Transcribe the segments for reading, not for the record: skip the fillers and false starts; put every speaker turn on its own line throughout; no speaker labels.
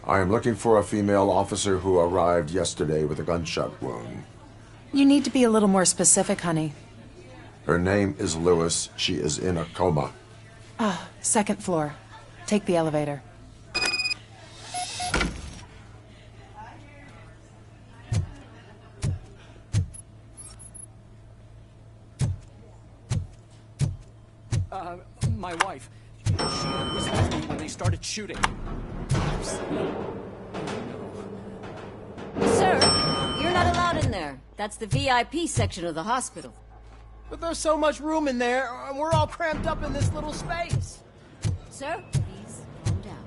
I am looking for a female officer who arrived yesterday with a gunshot wound.
You need to be a little more specific, honey.
Her name is Lewis. She is in a coma.
Second floor. Take the elevator.
My wife. She was with me when they started shooting.
Sir, you're not allowed in there. That's the VIP section of the hospital.
But there's so much room in there, and we're all cramped up in this little space.
Sir, please calm down.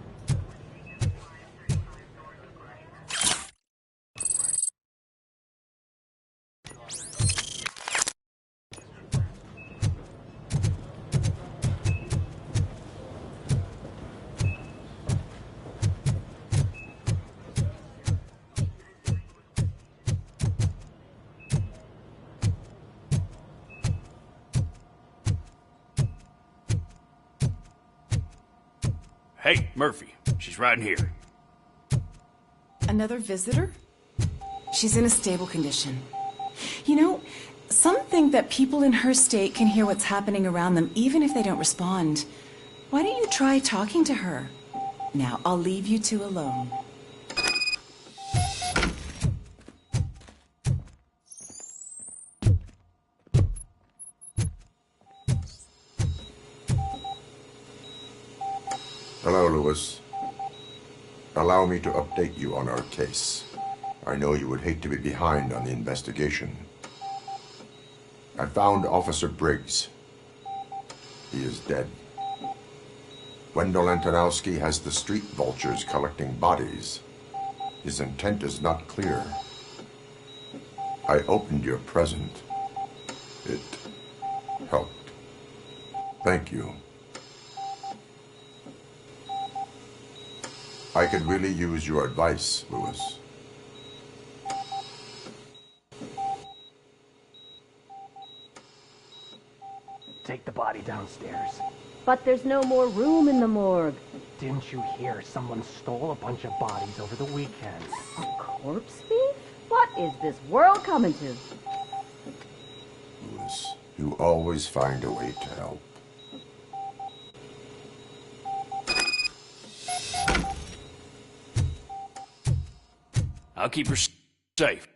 Hey, Murphy. She's right in here.
Another visitor? She's in a stable condition. You know, some think that people in her state can hear what's happening around them even if they don't respond. Why don't you try talking to her? Now, I'll leave you two alone.
Hello, Lewis. Allow me to update you on our case. I know you would hate to be behind on the investigation. I found Officer Briggs. He is dead. Wendell Antonowski has the street vultures collecting bodies. His intent is not clear. I opened your present. It helped. Thank you. I could really use your advice, Lewis.
Take the body downstairs.
But there's no more room in the morgue.
Didn't you hear someone stole a bunch of bodies over the weekend?
A corpse thief? What is this world coming to?
Lewis, you always find a way to help.
I'll keep her safe.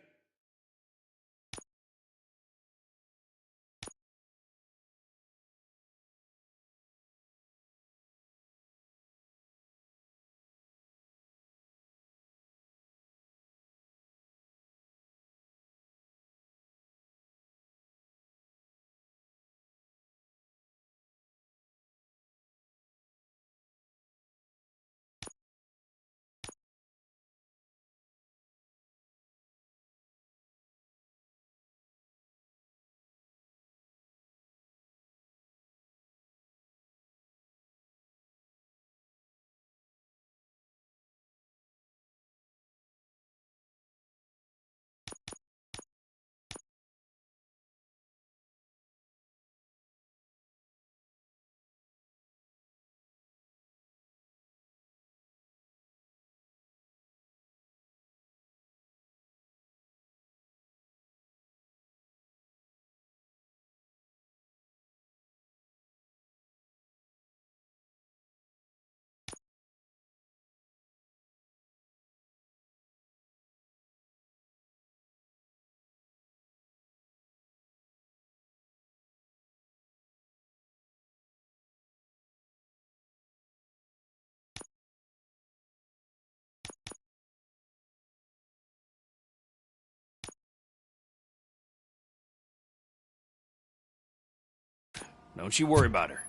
Don't you worry about her.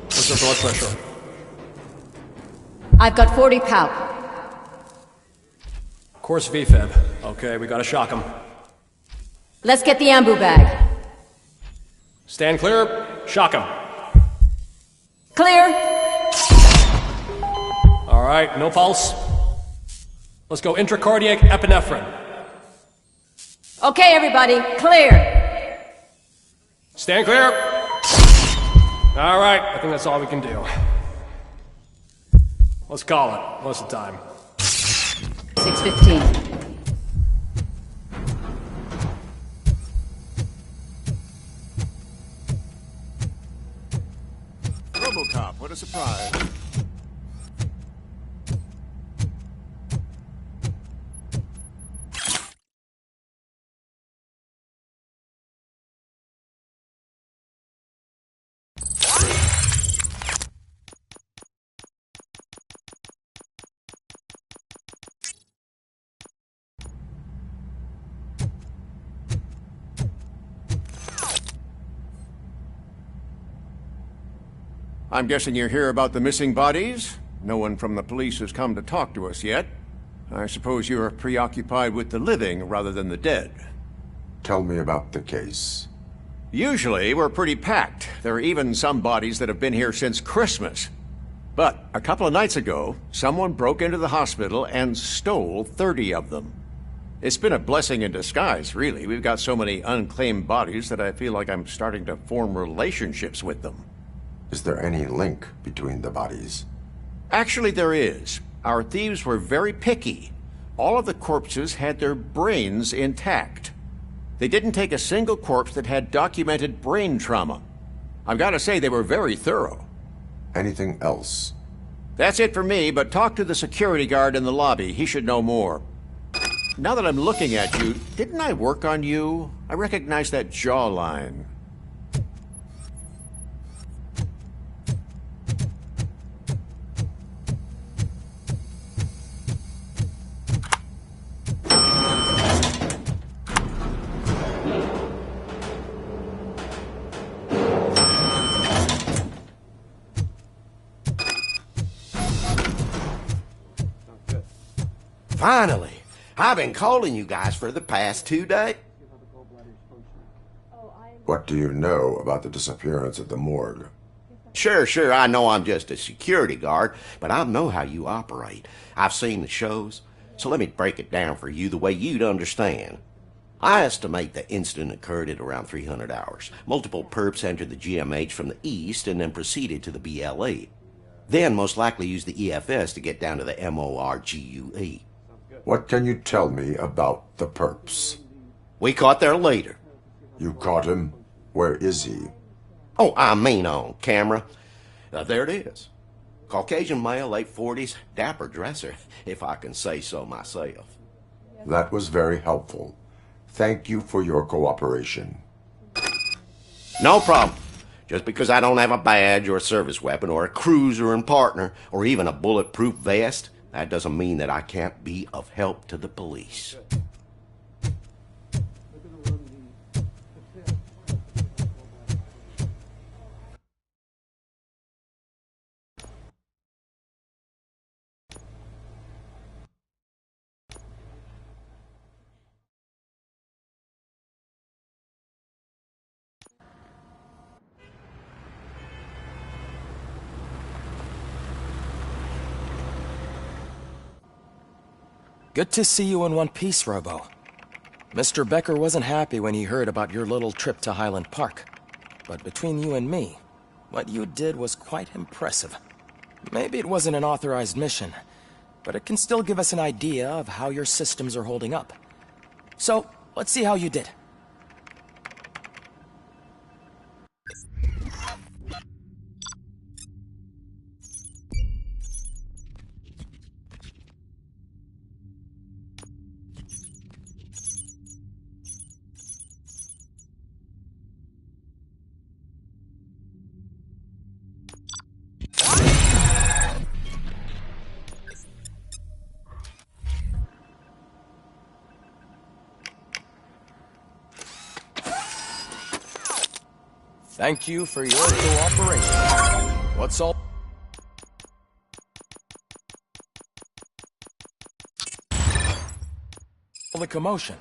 What's your blood pressure?
I've got 40 pow.
Course VFib. Okay, we gotta shock him.
Let's get the ambu bag.
Stand clear. Shock him.
Clear.
All right, no pulse. Let's go intracardiac epinephrine.
Okay, everybody, clear.
Stand clear. All right, I think that's all we can do. Let's call it. What's the time?
6:15.
Robocop, what a surprise. I'm guessing you're here about the missing bodies? No one from the police has come to talk to us yet. I suppose you're preoccupied with the living rather than the dead. Tell me about the case. Usually, we're pretty packed. There are even some bodies that have been here since Christmas. But a couple of nights ago, someone broke into the hospital and stole 30 of them. It's been a blessing in disguise, really. We've got so many unclaimed bodies that I feel like I'm starting to form relationships with them. Is there any link between the bodies? Actually, there is. Our thieves were very picky. All of the corpses had their brains intact. They didn't take a single corpse that had documented brain trauma. I've got to say, they were very thorough. Anything else? That's it for me, but talk to the security guard in the lobby. He should know more. Now that I'm looking at you, didn't I work on you? I recognize that jawline.
Finally! I've been calling you guys for the past 2 days.
What do you know about the disappearance at the morgue?
Sure, I know I'm just a security guard, but I know how you operate. I've seen the shows, so let me break it down for you the way you'd understand. I estimate the incident occurred at around 300 hours. Multiple perps entered the GMH from the east and then proceeded to the BLE. Then most likely used the EFS to get down to the MORGUE.
What can you tell me about the perps?
We caught their leader.
You caught him? Where is he?
Oh, I mean on camera. There it is. Caucasian male, late 40s, dapper dresser, if I can say so myself.
That was very helpful. Thank you for your cooperation.
No problem. Just because I don't have a badge or a service weapon or a cruiser and partner or even a bulletproof vest, that doesn't mean that I can't be of help to the police.
Good to see you in one piece, Robo. Mr. Becker wasn't happy when he heard about your little trip to Highland Park. But between you and me, what you did was quite impressive. Maybe it wasn't an authorized mission, but it can still give us an idea of how your systems are holding up. So, let's see how you did. Thank you for your cooperation. What's all the commotion?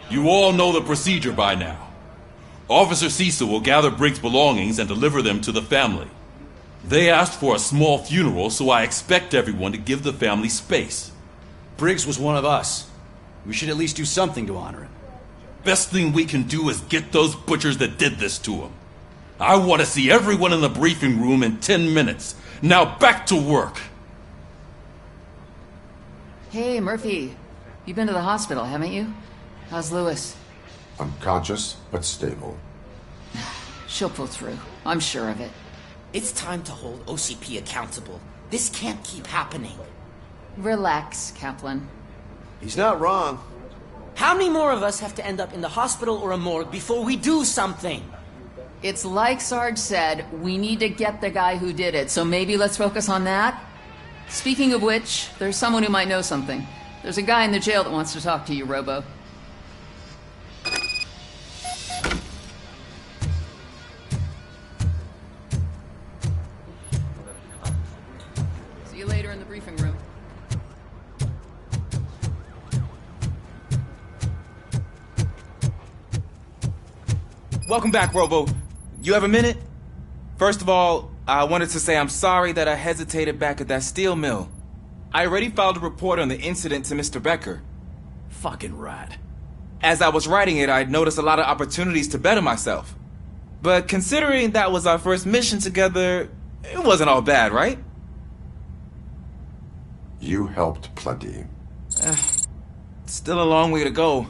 You all know the procedure by now. Officer Cecil will gather Briggs' belongings and deliver them to the family. They asked for a small funeral, so I expect everyone to give the family space.
Briggs was one of us. We should at least do something to honor him.
Best thing we can do is get those butchers that did this to him. I want to see everyone in the briefing room in 10 minutes. Now back to work.
Hey, Murphy. You've been to the hospital, haven't you? How's Lewis?
Unconscious, but stable.
She'll pull through. I'm sure of it.
It's time to hold OCP accountable. This can't keep happening.
Relax, Kaplan.
He's not wrong.
How many more of us have to end up in the hospital or a morgue before we do something?
It's like Sarge said, we need to get the guy who did it, so maybe let's focus on that? Speaking of which, there's someone who might know something. There's a guy in the jail that wants to talk to you, Robo. See you later in the briefing room.
Welcome back, Robo. You have a minute? First of all, I wanted to say I'm sorry that I hesitated back at that steel mill. I already filed a report on the incident to Mr. Becker.
Fucking rat.
As I was writing it, I'd noticed a lot of opportunities to better myself. But considering that was our first mission together, it wasn't all bad, right?
You helped plenty.
Still a long way to go.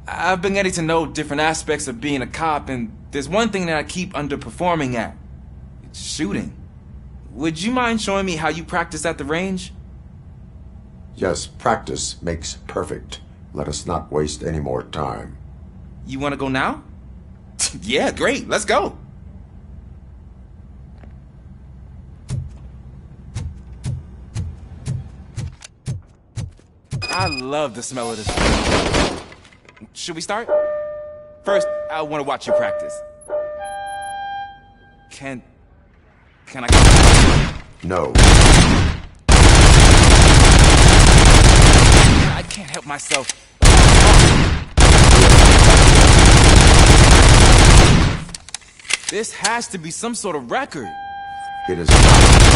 I've been getting to know different aspects of being a cop, and there's one thing that I keep underperforming at. It's shooting. Would you mind showing me how you practice at the range?
Yes, practice makes perfect. Let us not waste any more time.
You want to go now? Yeah, great. Let's go. I love the smell of this. Should we start? First, I want to watch you practice. Can I?
No.
I can't help myself. This has to be some sort of record.
It is not.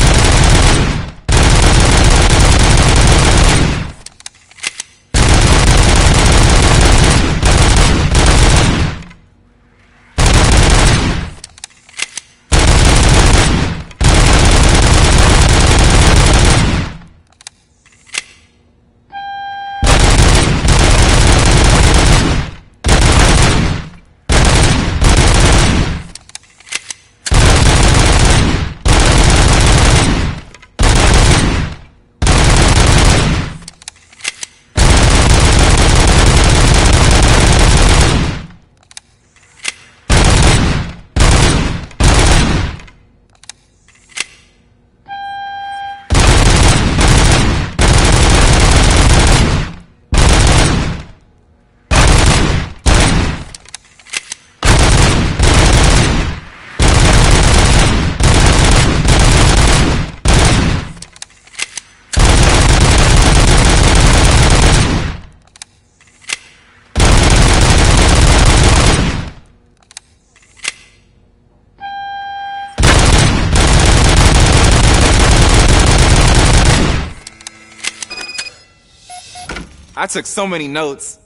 I took so many notes.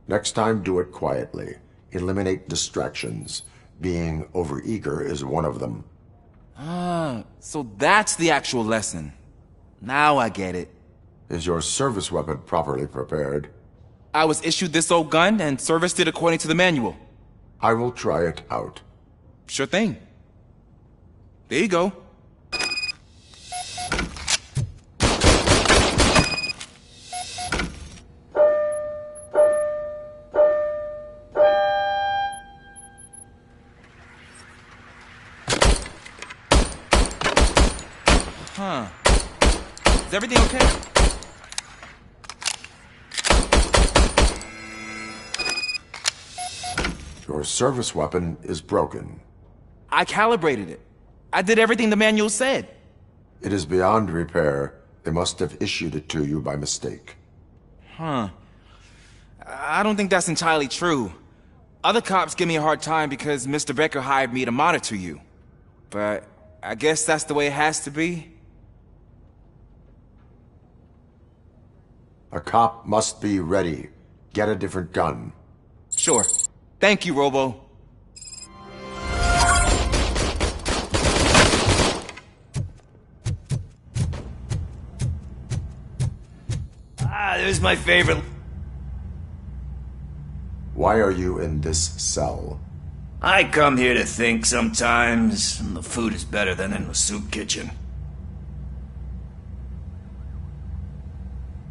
Next time, do it quietly. Eliminate distractions. Being overeager is one of them.
Ah, so that's the actual lesson. Now I get it.
Is your service weapon properly prepared?
I was issued this old gun and serviced it according to the manual.
I will try it out.
Sure thing. There you go. Huh. Is everything okay?
Your service weapon is broken.
I calibrated it. I did everything the manual said.
It is beyond repair. They must have issued it to you by mistake.
Huh. I don't think that's entirely true. Other cops give me a hard time because Mr. Becker hired me to monitor you. But I guess that's the way it has to be.
A cop must be ready. Get a different gun.
Sure. Thank you, Robo.
There's my favorite.
Why are you in this cell?
I come here to think sometimes, and the food is better than in the soup kitchen.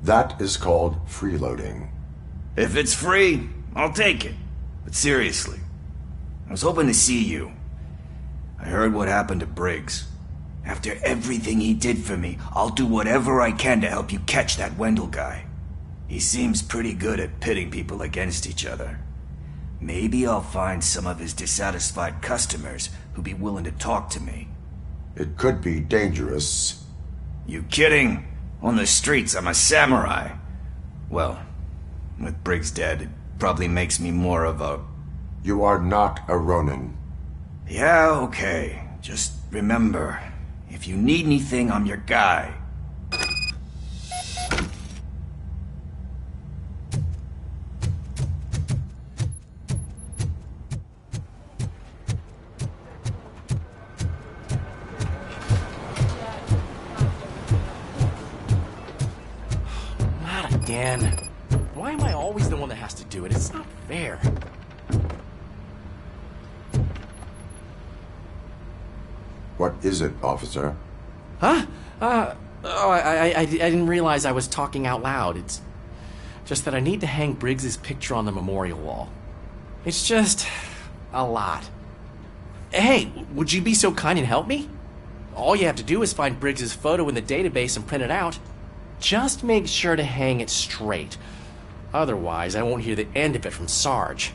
That is called freeloading.
If it's free, I'll take it. But seriously, I was hoping to see you. I heard what happened to Briggs. After everything he did for me, I'll do whatever I can to help you catch that Wendell guy. He seems pretty good at pitting people against each other. Maybe I'll find some of his dissatisfied customers who'd be willing to talk to me.
It could be dangerous.
You kidding? On the streets, I'm a samurai. Well, with Briggs dead, it probably makes me more of a...
You are not a Ronin.
Yeah, okay. Just remember, if you need anything, I'm your guy.
Not again. Why am I always the one that has to do it? It's not fair.
What is it, officer?
Huh? I didn't realize I was talking out loud. It's just that I need to hang Briggs's picture on the memorial wall. It's just a lot. Hey, would you be so kind and help me? All you have to do is find Briggs's photo in the database and print it out. Just make sure to hang it straight. Otherwise, I won't hear the end of it from Sarge.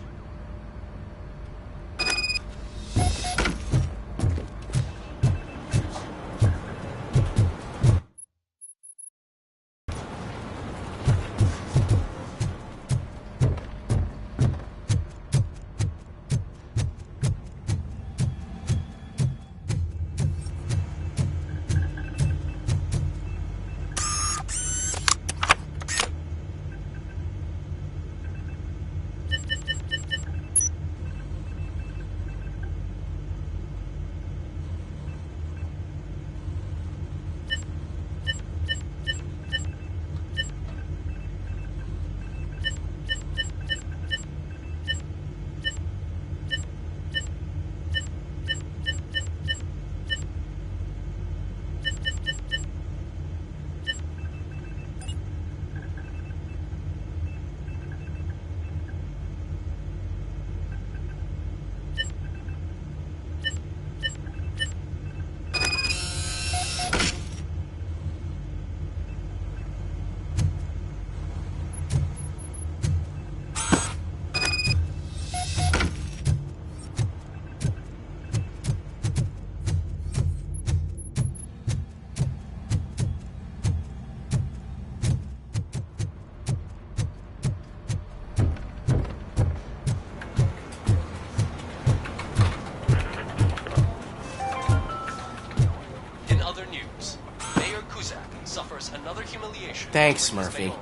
Thanks, Murphy.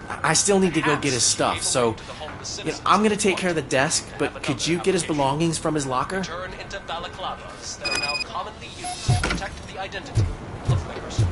I still need to go get his stuff, so I'm gonna take care of the desk, but could you get his belongings from his locker?
Turn into balaclavas that are now commonly used to protect the identity of the person.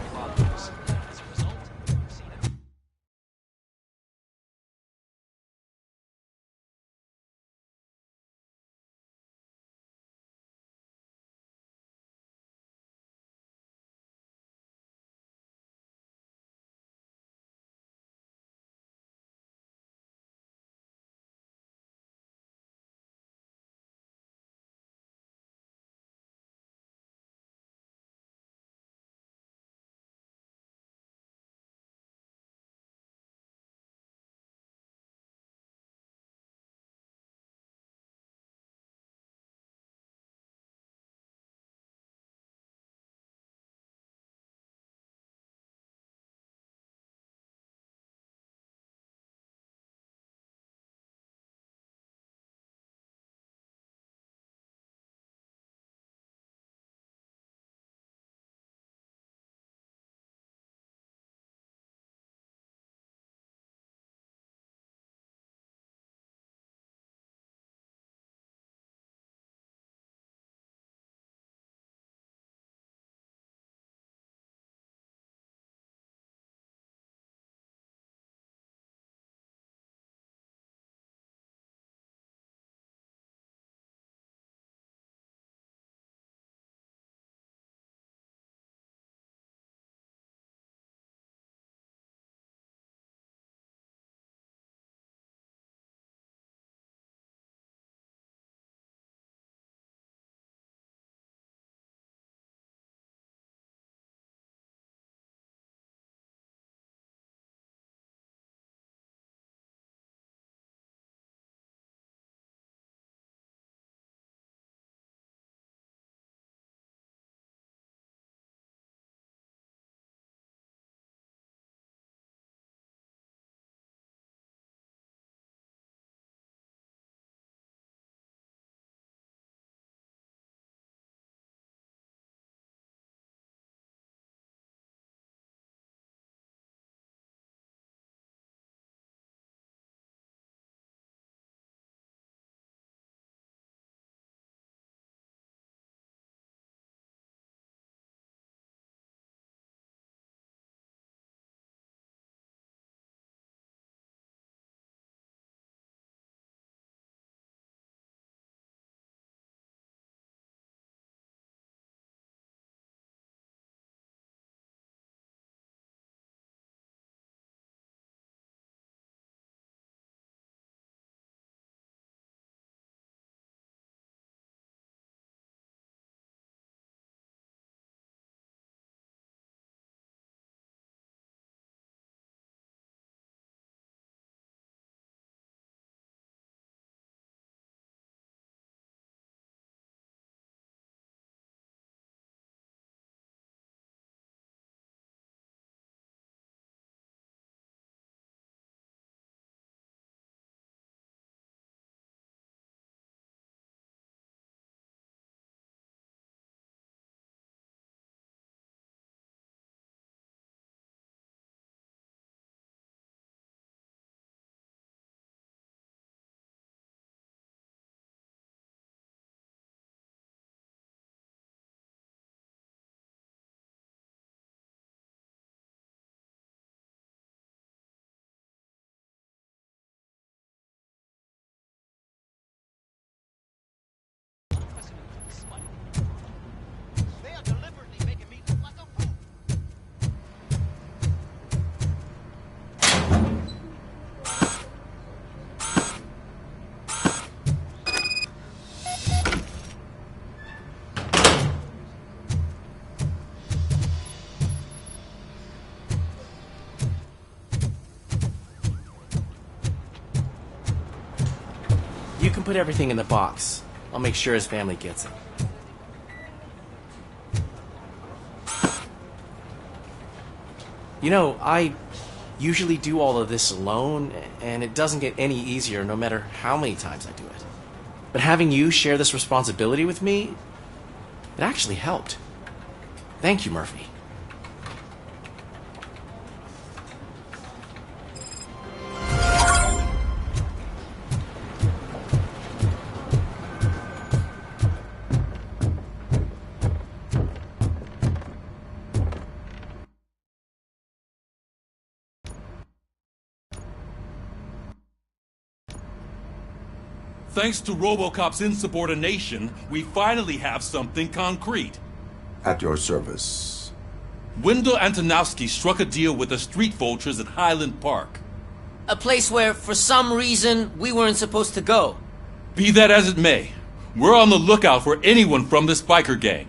can put everything in the box. I'll make sure his family gets it. You know, I usually do all of this alone, and it doesn't get any easier no matter how many times I do it. But having you share this responsibility with me, it actually helped. Thank you, Murphy.
Thanks to Robocop's insubordination, we finally have something concrete.
At your service.
Wendell Antonowski struck a deal with the street vultures at Highland Park.
A place where, for some reason, we weren't supposed to go.
Be that as it may, we're on the lookout for anyone from this biker gang.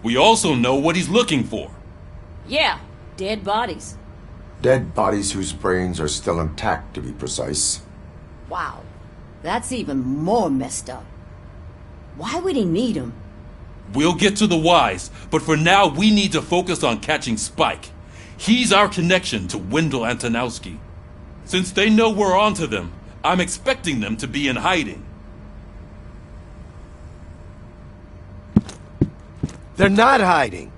We also know what he's looking for.
Yeah, dead bodies.
Dead bodies whose brains are still intact, to be precise.
Wow, that's even more messed up. Why would he need them?
We'll get to the whys, but for now we need to focus on catching Spike. He's our connection to Wendell Antonowski. Since they know we're onto them, I'm expecting them to be in hiding.
They're not hiding.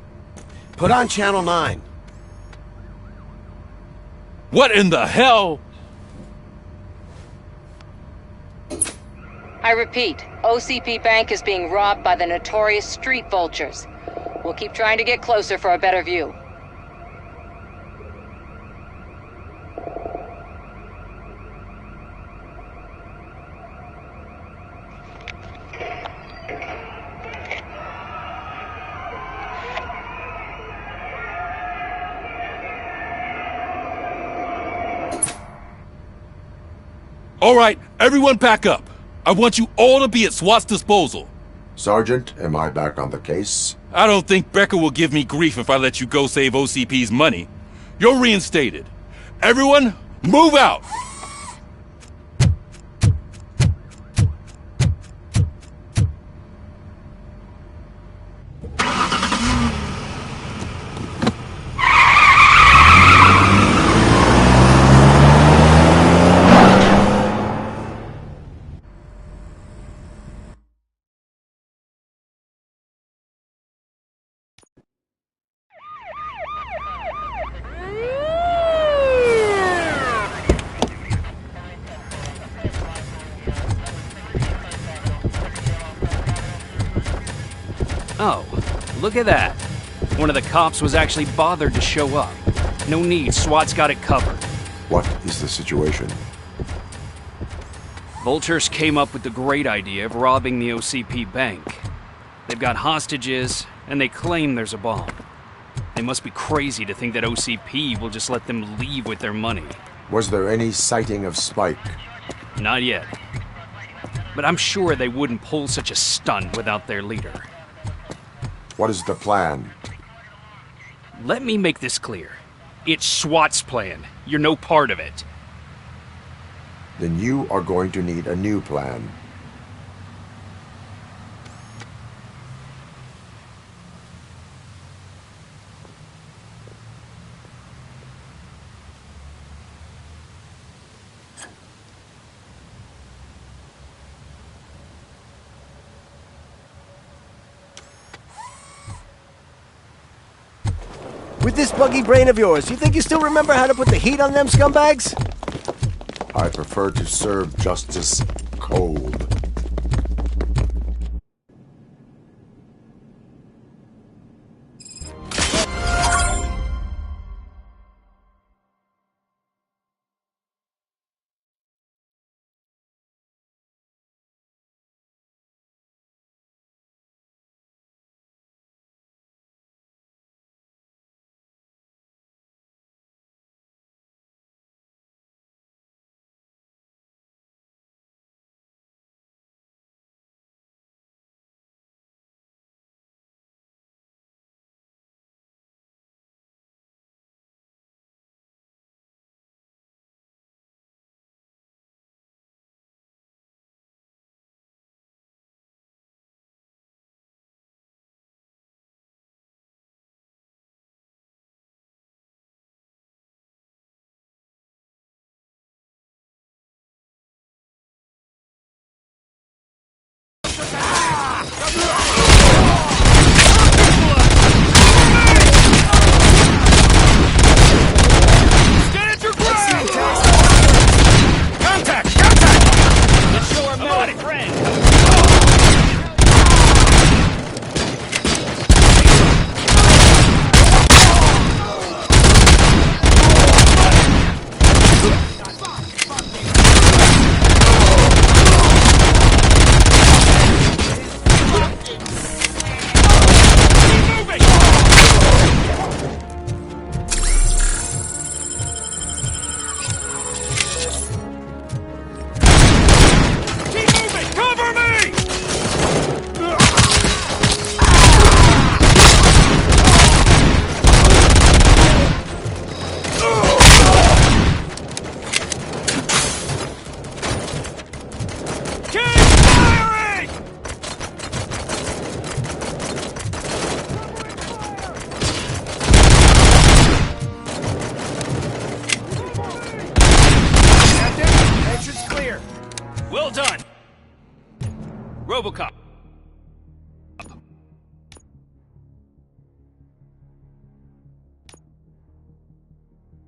Put on Channel 9.
What in the hell?
I repeat, OCP Bank is being robbed by the notorious street vultures. We'll keep trying to get closer for a better view.
All right, everyone pack up. I want you all to be at SWAT's disposal.
Sergeant, am I back on the case?
I don't think Becker will give me grief if I let you go save OCP's money. You're reinstated. Everyone, move out!
Oh, look at that. One of the cops was actually bothered to show up. No need, SWAT's got it covered.
What is the situation?
Vultures came up with the great idea of robbing the OCP bank. They've got hostages, and they claim there's a bomb. They must be crazy to think that OCP will just let them leave with their money.
Was there any sighting of Spike?
Not yet. But I'm sure they wouldn't pull such a stunt without their leader.
What is the plan?
Let me make this clear. It's SWAT's plan. You're no part of it.
Then you are going to need a new plan.
With this buggy brain of yours, you think you still remember how to put the heat on them scumbags?
I prefer to serve justice cold.
Robocop.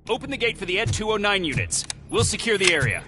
Open the gate for the Ed 209 units. We'll secure the area.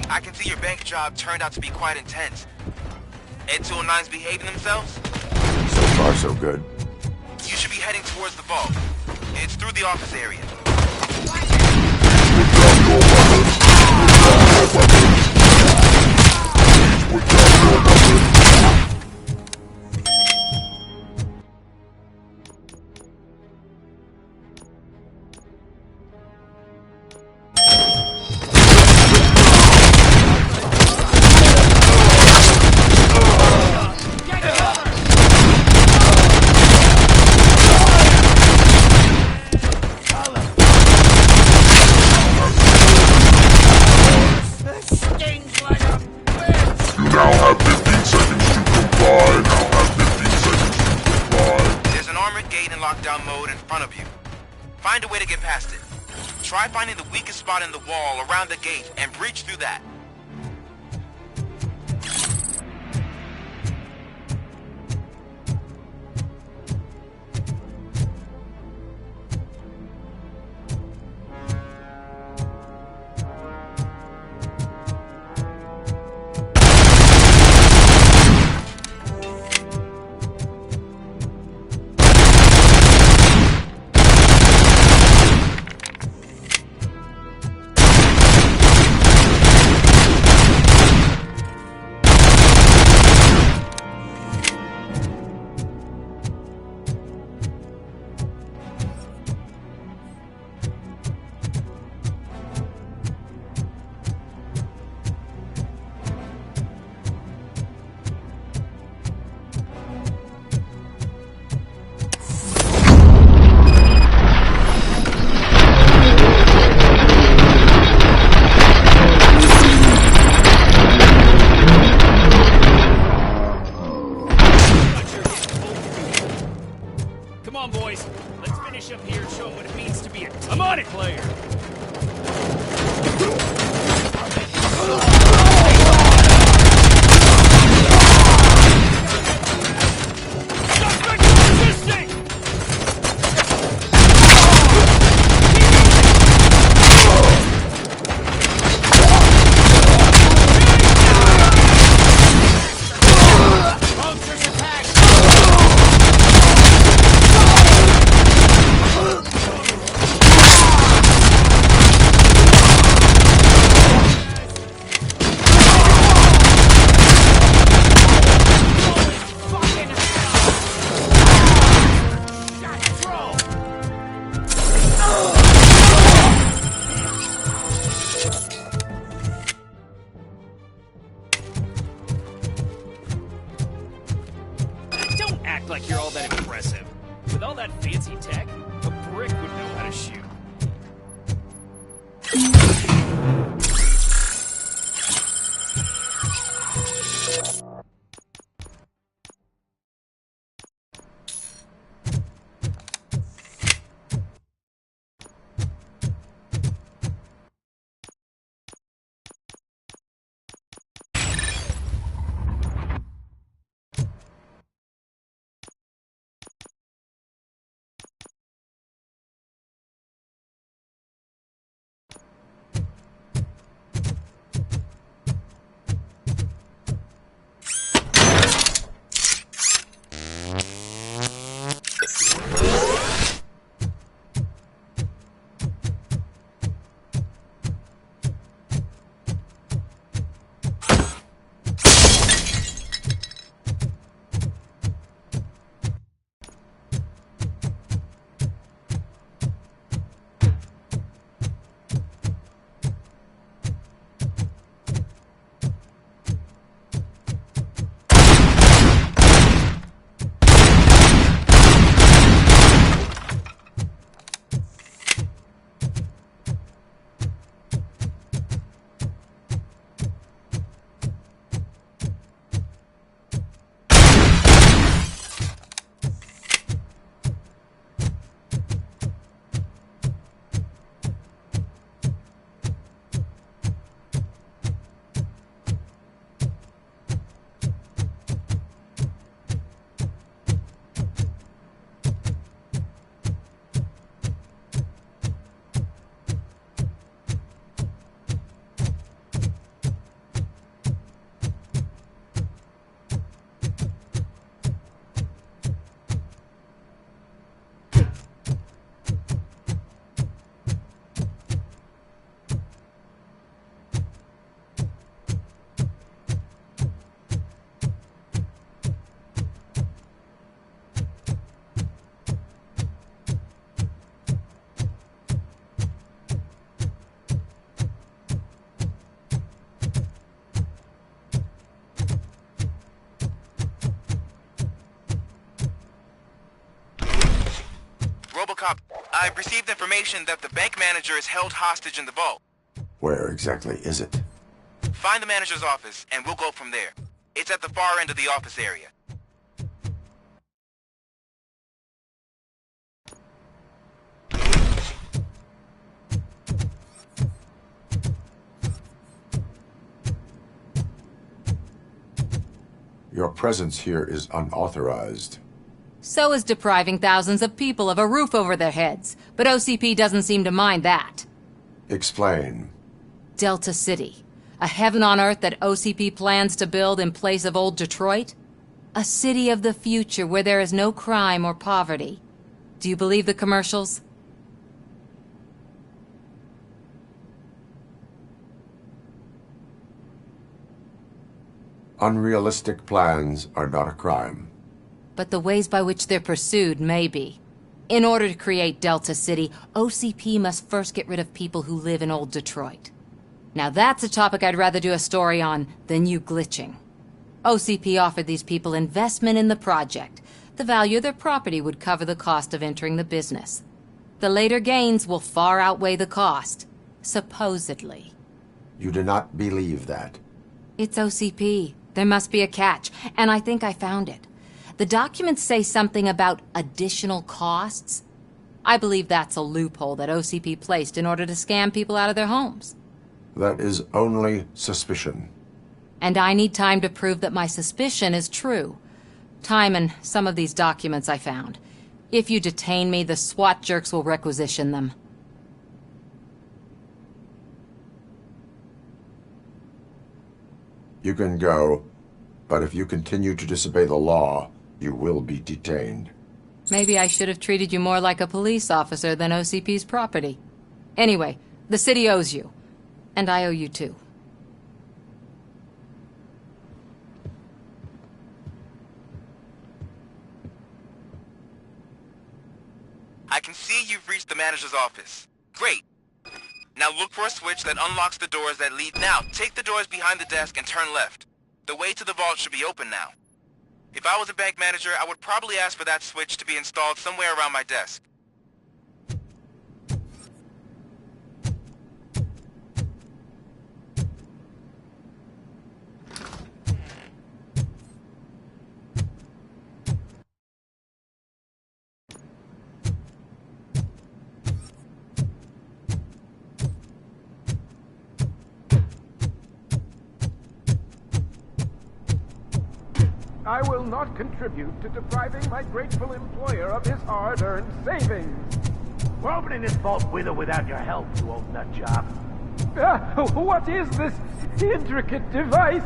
I can see your bank job turned out to be quite intense. Ed 209's behaving themselves?
So far, so good.
You should be heading towards the vault. It's through the office area. Find a way to get past it. Try finding the weakest spot in the wall around the gate and breach through that. I've received information that the bank manager is held hostage in the vault.
Where exactly is it?
Find the manager's office, and we'll go from there. It's at the far end of the office area.
Your presence here is unauthorized.
So is depriving thousands of people of a roof over their heads. But OCP doesn't seem to mind that.
Explain.
Delta City. A heaven on earth that OCP plans to build in place of old Detroit? A city of the future where there is no crime or poverty. Do you believe the commercials?
Unrealistic plans are not a crime.
But the ways by which they're pursued may be. In order to create Delta City, OCP must first get rid of people who live in old Detroit. Now that's a topic I'd rather do a story on than you glitching. OCP offered these people investment in the project. The value of their property would cover the cost of entering the business. The later gains will far outweigh the cost. Supposedly.
You do not believe that.
It's OCP. There must be a catch, and I think I found it. The documents say something about additional costs. I believe that's a loophole that OCP placed in order to scam people out of their homes.
That is only suspicion.
And I need time to prove that my suspicion is true. Time and some of these documents I found. If you detain me, the SWAT jerks will requisition them.
You can go, but if you continue to disobey the law, you will be detained.
Maybe I should have treated you more like a police officer than OCP's property. Anyway, the city owes you. And I owe you too.
I can see you've reached the manager's office. Great. Now look for a switch that unlocks the doors that lead... Now, take the doors behind the desk and turn left. The way to the vault should be open now. If I was a bank manager, I would probably ask for that switch to be installed somewhere around my desk.
I will not contribute to depriving my grateful employer of his hard-earned savings.
We're opening this vault with or without your help, you old nutjob.
What is this intricate device?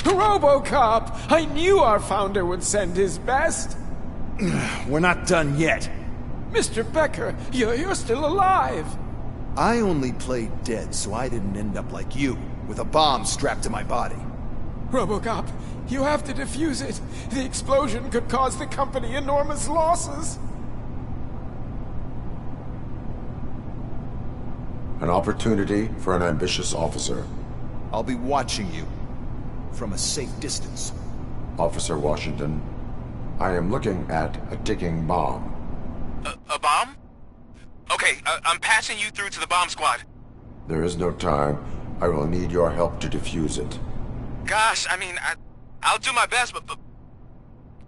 Robocop! I knew our founder would send his best!
We're not done yet.
Mr. Becker, you're still alive!
I only played dead so I didn't end up like you, with a bomb strapped to my body.
Robocop, you have to defuse it. The explosion could cause the company enormous losses.
An opportunity for an ambitious officer.
I'll be watching you. From a safe distance.
Officer Washington, I am looking at a ticking bomb.
A bomb? Okay, I'm passing you through to the bomb squad.
There is no time. I will need your help to defuse it.
Gosh, I mean, I'll do my best, but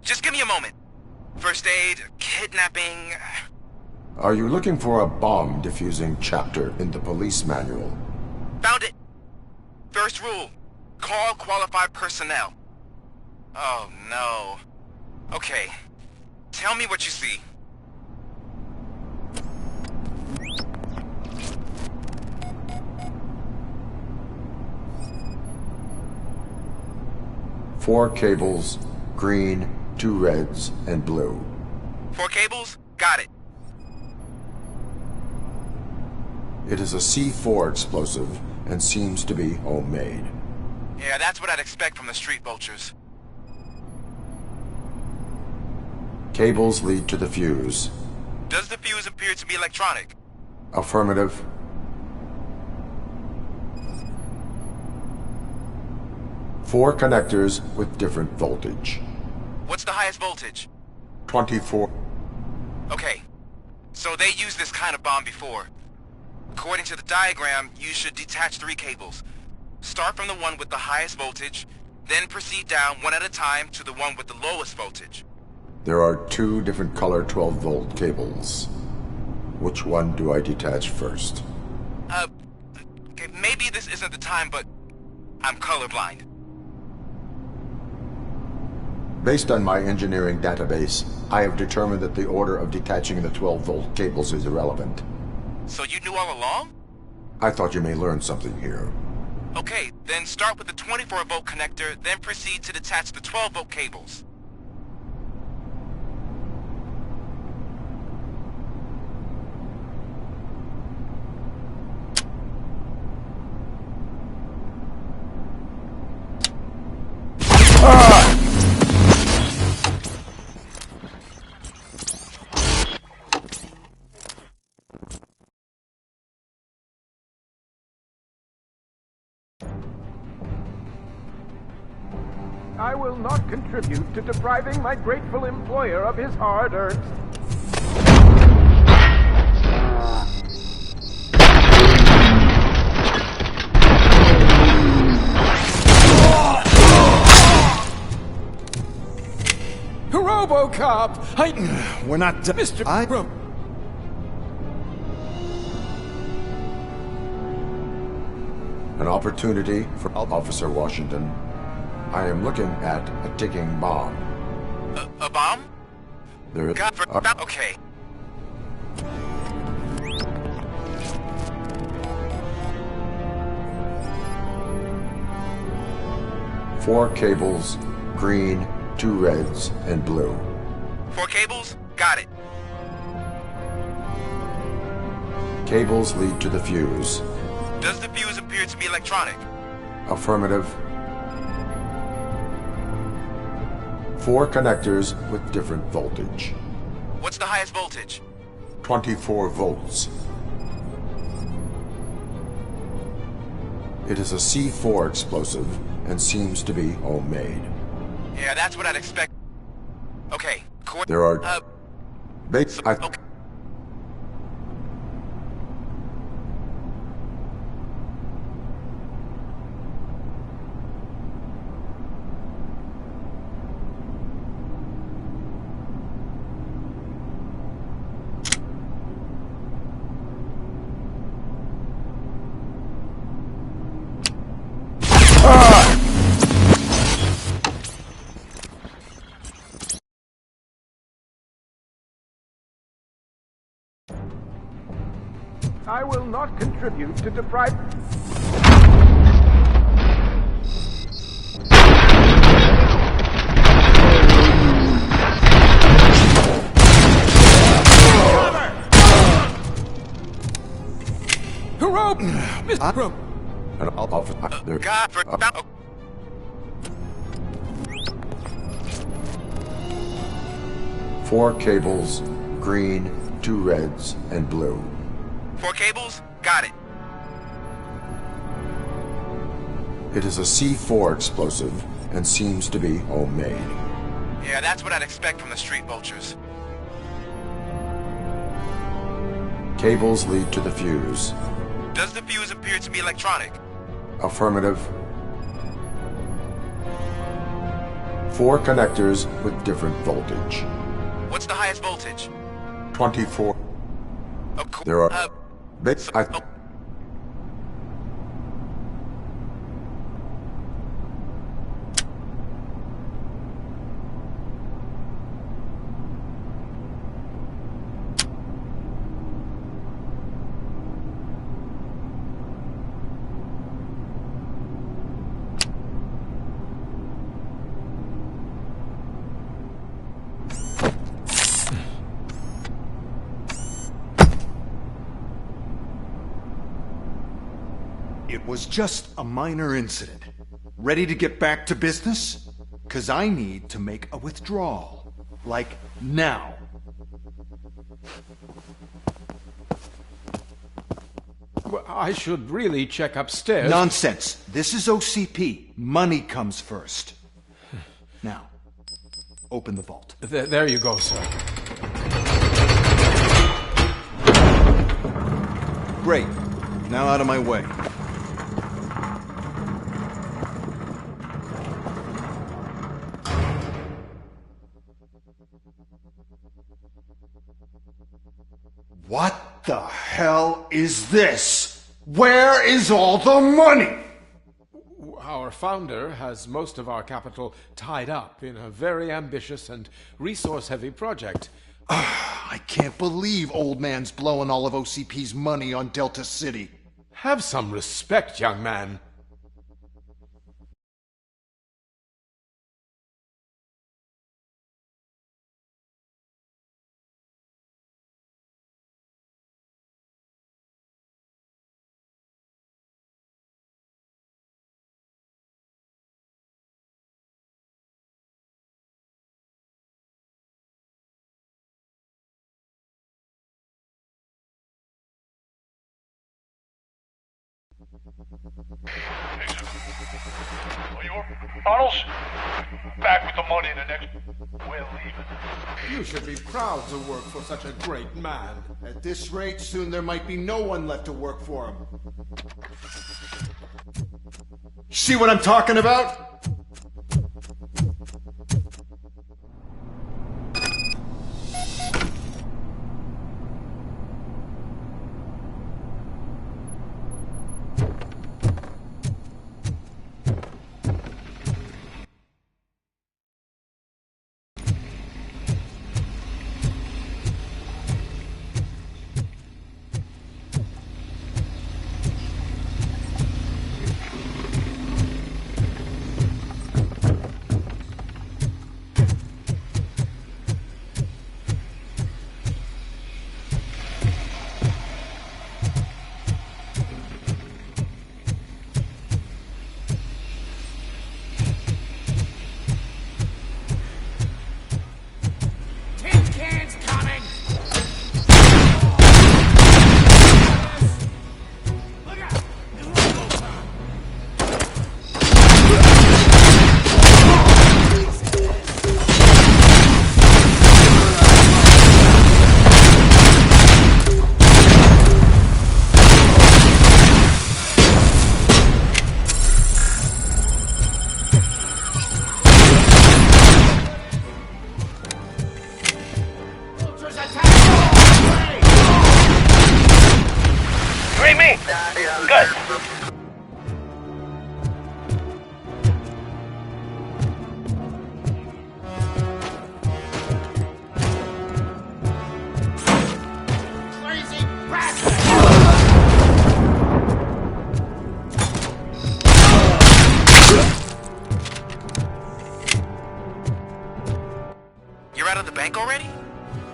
just give me a moment. First aid, kidnapping...
Are you looking for a bomb defusing chapter in the police manual?
Found it! First rule. Call qualified personnel. Oh, no. Okay. Tell me what you see.
Four cables, green, 2 reds, and blue.
4 cables? Got it.
It is a C4 explosive and seems to be homemade.
Yeah, that's what I'd expect from the street vultures.
Cables lead to the fuse.
Does the fuse appear to be electronic?
Affirmative. Four connectors with different voltage.
What's the highest voltage?
24.
Okay, so they used this kind of bomb before. According to the diagram, you should detach 3 cables. Start from the one with the highest voltage, then proceed down one at a time to the one with the lowest voltage.
There are 2 different color 12-volt cables. Which one do I detach first?
Okay, maybe this isn't the time, but I'm colorblind.
Based on my engineering database, I have determined that the order of detaching the 12-volt cables is irrelevant.
So you knew all along?
I thought you may learn something here.
Okay, then start with the 24-volt connector, then proceed to detach the 12-volt cables.
I will not contribute to depriving my grateful employer of his hard-earned...
Robocop! We're not done. Mr.
An opportunity for Officer Washington. I am looking at a ticking bomb.
A bomb?
There is...
Okay.
Four cables, green, 2 reds, and blue.
4 cables? Got it.
Cables lead to the fuse.
Does the fuse appear to be electronic?
Affirmative. 4 connectors with different voltage.
What's the highest voltage?
24 volts. It is a C4 explosive and seems to be homemade.
Yeah, that's what I'd expect. Okay,
There are...
okay.
I will not contribute to deprive...
Four cables, green, 2 reds, and blue.
4 cables? Got it.
It is a C4 explosive and seems to be homemade.
Yeah, that's what I'd expect from the street vultures.
Cables lead to the fuse.
Does the fuse appear to be electronic?
Affirmative. 4 connectors with different voltage.
What's the highest voltage?
24. There are...
It was just a minor incident. Ready to get back to business? 'Cause I need to make a withdrawal. Like, now.
I should really check upstairs.
Nonsense. This is OCP. Money comes first. Now, open the vault.
There you go, sir.
Great. Now out of my way. What the hell is this? Where is all the money?
Our founder has most of our capital tied up in a very ambitious and resource-heavy project.
I can't believe old man's blowing all of OCP's money on Delta City.
Have some respect, young man.
Arnold's back with the money in the next... We're leaving.
You should be proud to work for such a great man.
At this rate, soon there might be no one left to work for him. See what I'm talking about?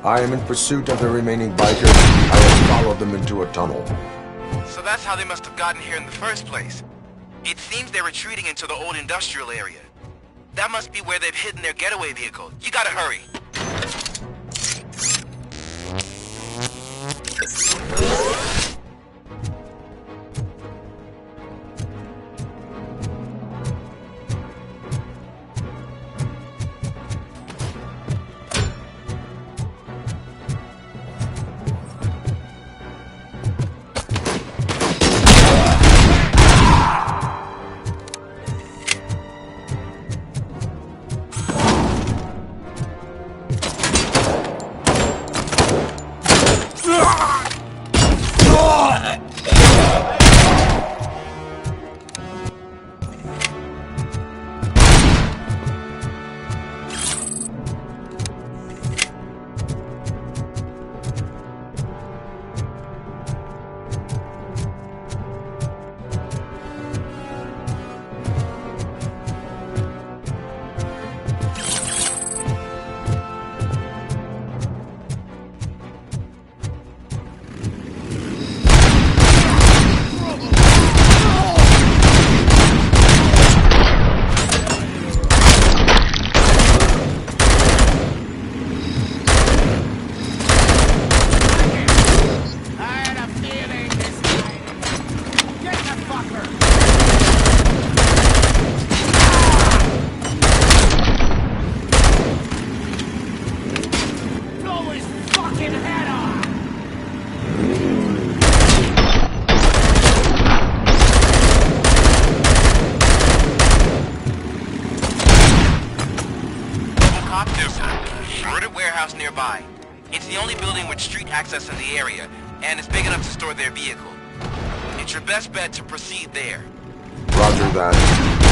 I am in pursuit of the remaining bikers. I have followed them into a tunnel.
So that's how they must have gotten here in the first place. It seems they're retreating into the old industrial area. That must be where they've hidden their getaway vehicle. You gotta hurry. warehouse nearby. It's the only building with street access in the area, and it's big enough to store their vehicle. It's your best bet to proceed there.
Roger that.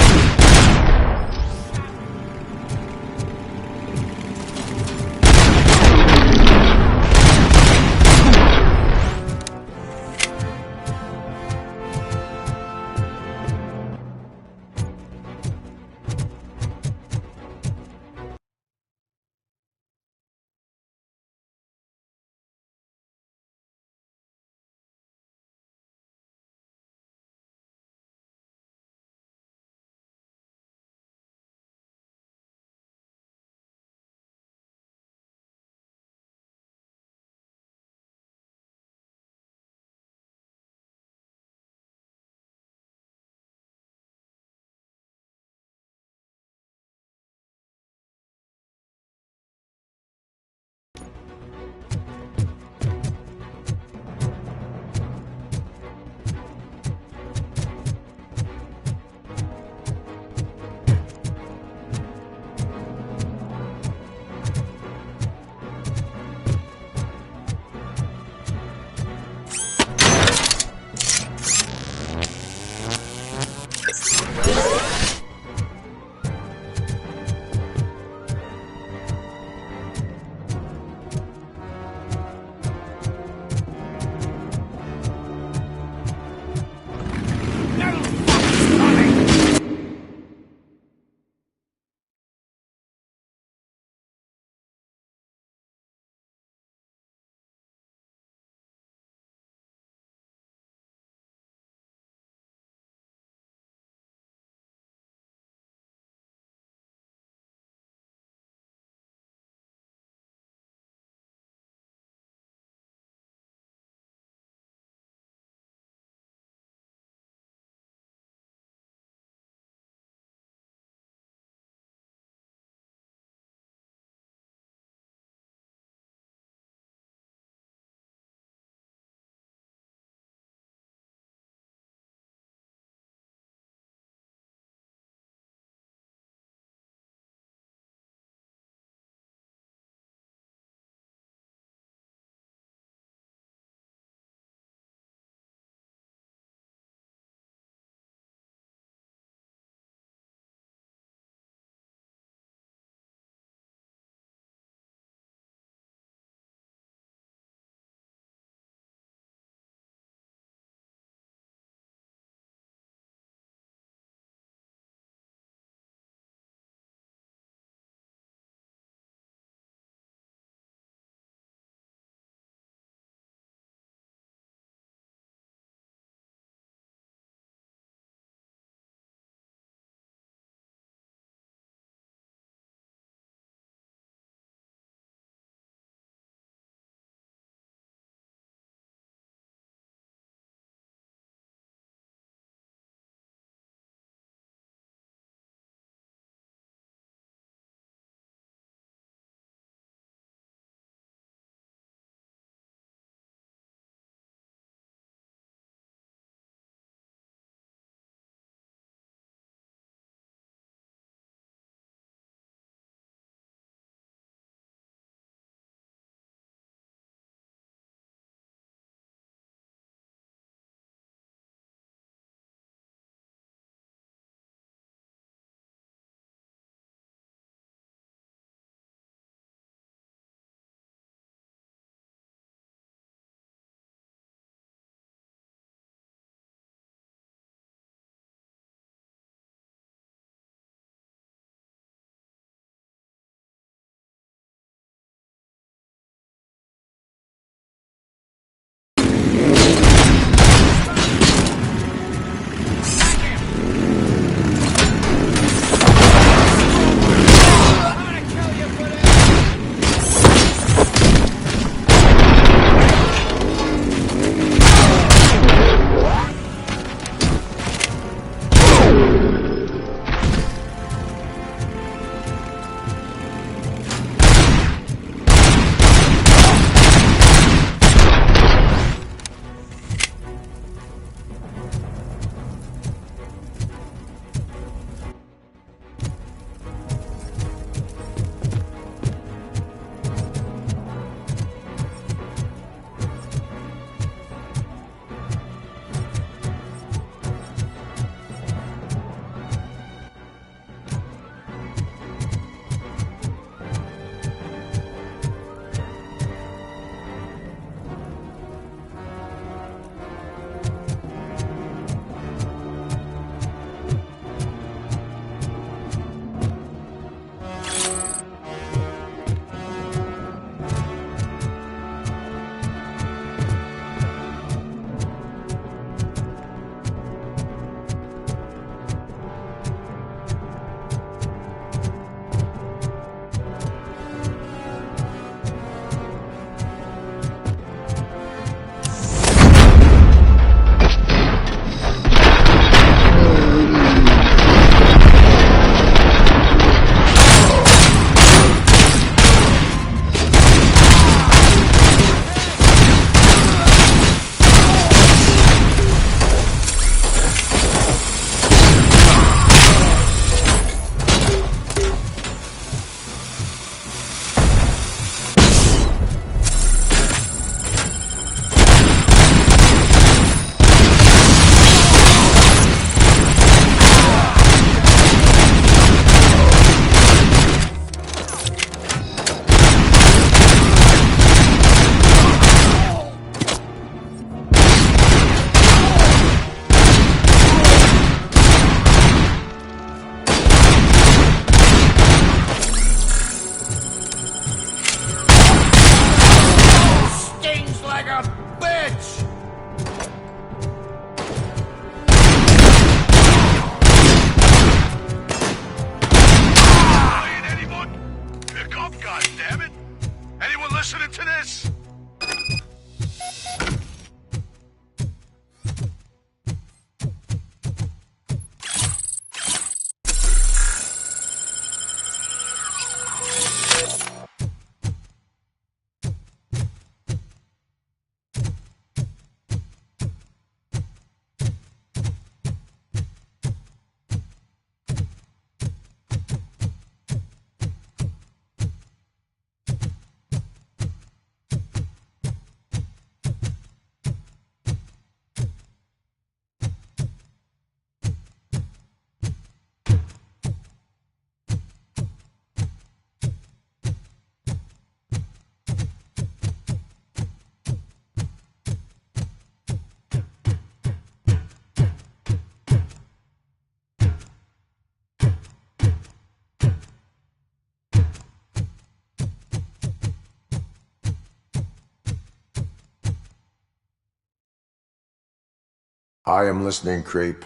I am listening, Creep.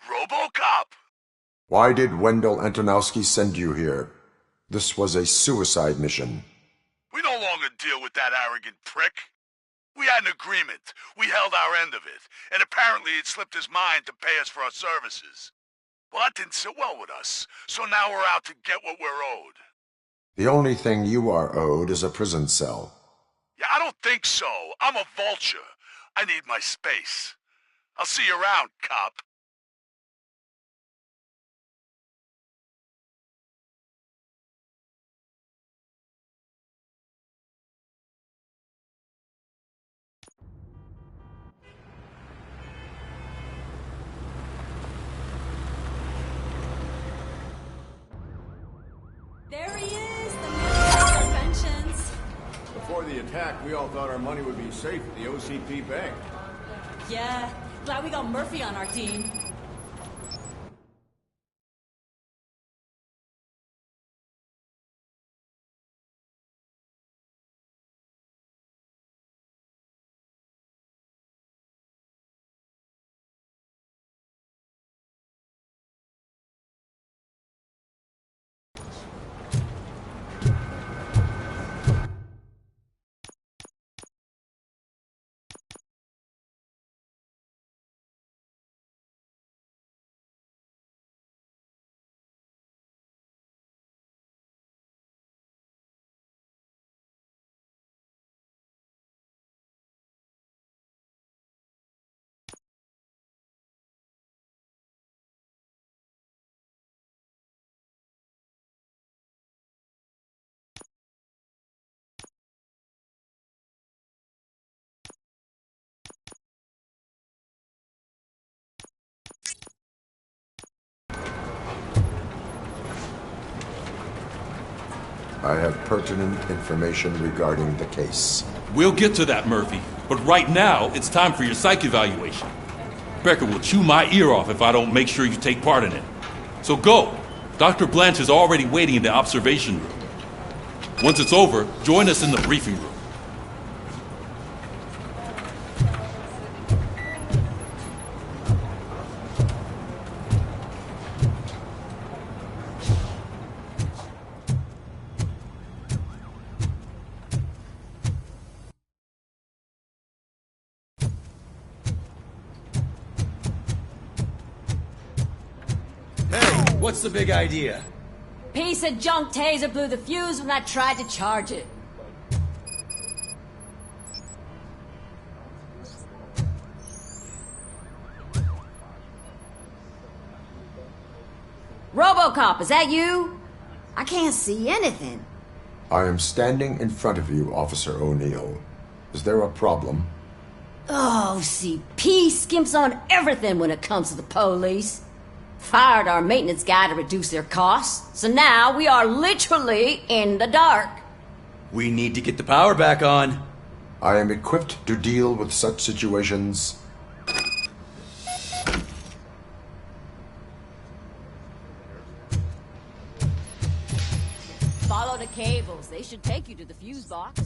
Robocop!
Why did Wendell Antonowski send you here? This was a suicide mission.
We no longer deal with that arrogant prick. We had an agreement. We held our end of it, and apparently it slipped his mind to pay us for our services. Well, that didn't sit well with us, so now we're out to get what we're owed.
The only thing you are owed is a prison cell.
Yeah, I don't think so. I'm a vulture. I need my space. I'll see you around, cop.
There he is, the man of inventions.
Before the attack, we all thought our money would be safe at the OCP bank.
Yeah, glad we got Murphy on our team.
I have pertinent information regarding the case.
We'll get to that, Murphy. But right now, it's time for your psych evaluation. Becker will chew my ear off if I don't make sure you take part in it. So go. Dr. Blanche is already waiting in the observation room. Once it's over, join us in the briefing room.
What's the big idea?
Piece of junk taser blew the fuse when I tried to charge it. Robocop, is that you? I can't see anything.
I am standing in front of you, Officer O'Neill. Is there a problem?
Oh, CP skimps on everything when it comes to the police. Fired our maintenance guy to reduce their costs, so now we are literally in the dark.
We need to get the power back on.
I am equipped to deal with such situations.
Follow the cables. They should take you to the fuse box.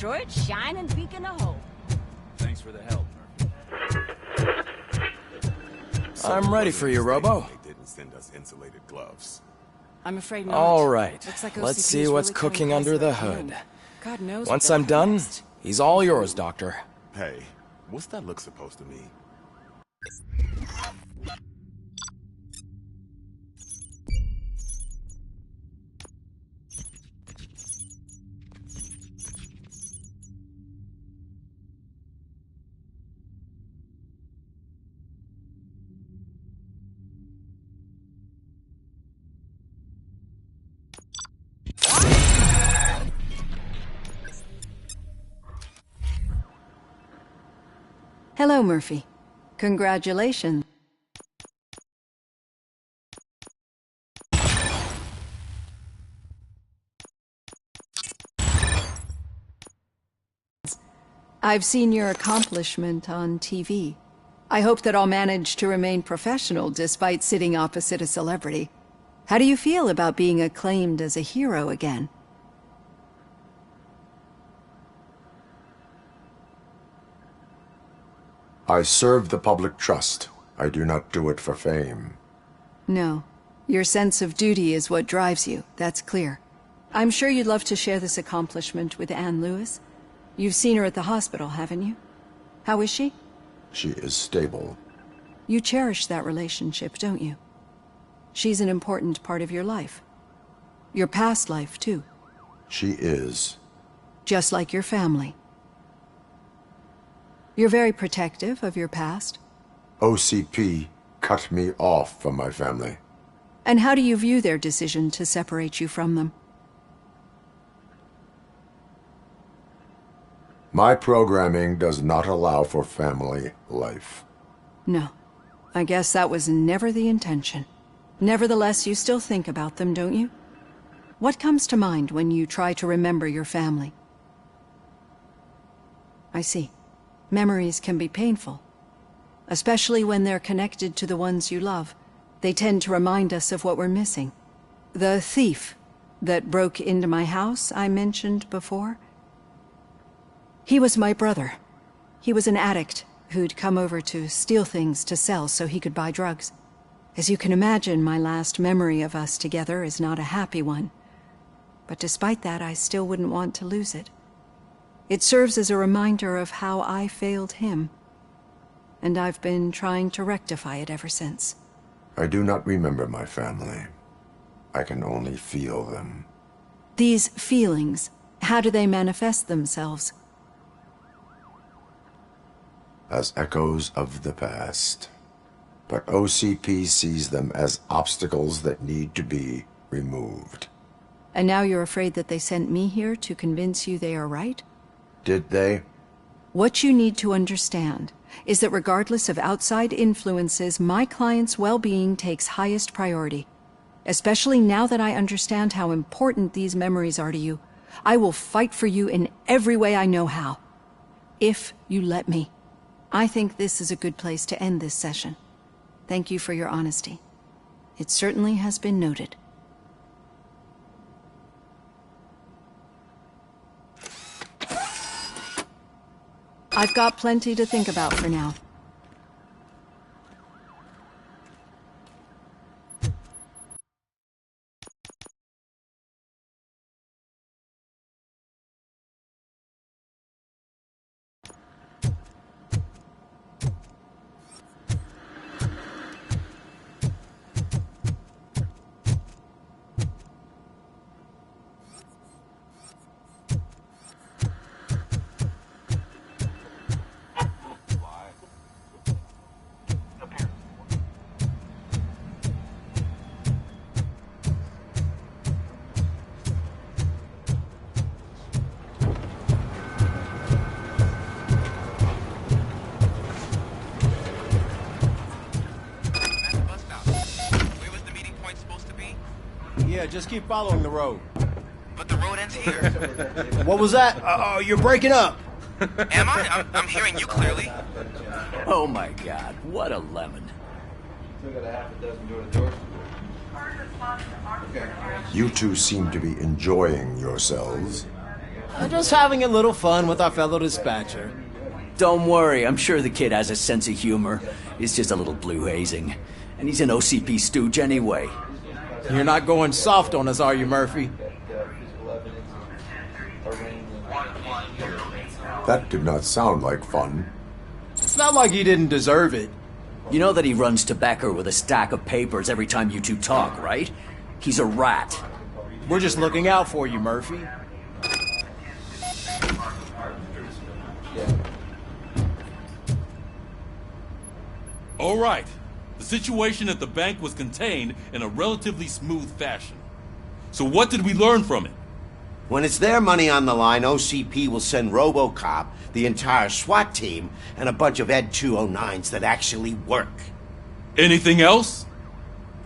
Detroit's shining beacon of hope.
Thanks for the help,
I'm ready for you, Robo.
They didn't send us insulated gloves.
I'm afraid not.
All right.
Looks like
Let's
OCP
see
is
what's
really coming
cooking
close
under
to
the
the
hood.
end. God knows
Once
what
I'm
they'll
done,
do next.
he's all yours, Doctor.
Hey, what's that look supposed to mean?
Hello, Murphy. Congratulations. I've seen your accomplishment on TV. I hope that I'll manage to remain professional despite sitting opposite a celebrity. How do you feel about being acclaimed as a hero again?
I serve the public trust. I do not do it for fame.
No. Your sense of duty is what drives you, that's clear. I'm sure you'd love to share this accomplishment with Anne Lewis. You've seen her at the hospital, haven't you? How is she?
She is stable.
You cherish that relationship, don't you? She's an important part of your life. Your past life, too.
She is.
Just like your family. You're very protective of your past.
OCP cut me off from my family.
And how do you view their decision to separate you from them?
My programming does not allow for family life.
No. I guess that was never the intention. Nevertheless, you still think about them, don't you? What comes to mind when you try to remember your family? I see. Memories can be painful, especially when they're connected to the ones you love. They tend to remind us of what we're missing. The thief that broke into my house I mentioned before, he was my brother. He was an addict who'd come over to steal things to sell so he could buy drugs. As you can imagine, my last memory of us together is not a happy one. But despite that, I still wouldn't want to lose it. It serves as a reminder of how I failed him. And I've been trying to rectify it ever since.
I do not remember my family. I can only feel them.
These feelings, how do they manifest themselves?
As echoes of the past. But OCP sees them as obstacles that need to be removed.
And now you're afraid that they sent me here to convince you they are right?
Did they?
What you need to understand is that regardless of outside influences, my client's well-being takes highest priority. Especially now that I understand how important these memories are to you, I will fight for you in every way I know how. If you let me. I think this is a good place to end this session. Thank you for your honesty. It certainly has been noted. I've got plenty to think about for now.
Yeah, just keep following the road.
But the road ends here.
What was that? Oh, you're breaking up.
Am I? I'm hearing you clearly.
Oh my god, what a lemon.
Still got a half a dozen door to doors.
You two seem to be enjoying yourselves.
Just having a little fun with our fellow dispatcher.
Don't worry, I'm sure the kid has a sense of humor. It's just a little blue hazing. And he's an OCP stooge anyway.
You're not going soft on us, are you, Murphy?
That did not sound like fun.
It's not like he didn't deserve it.
You know that he runs to Becker with a stack of papers every time you two talk, right? He's a rat.
We're just looking out for you, Murphy.
All right. The situation at the bank was contained in a relatively smooth fashion. So what did we learn from it?
When it's their money on the line, OCP will send Robocop, the entire SWAT team, and a bunch of Ed 209s that actually work.
Anything else?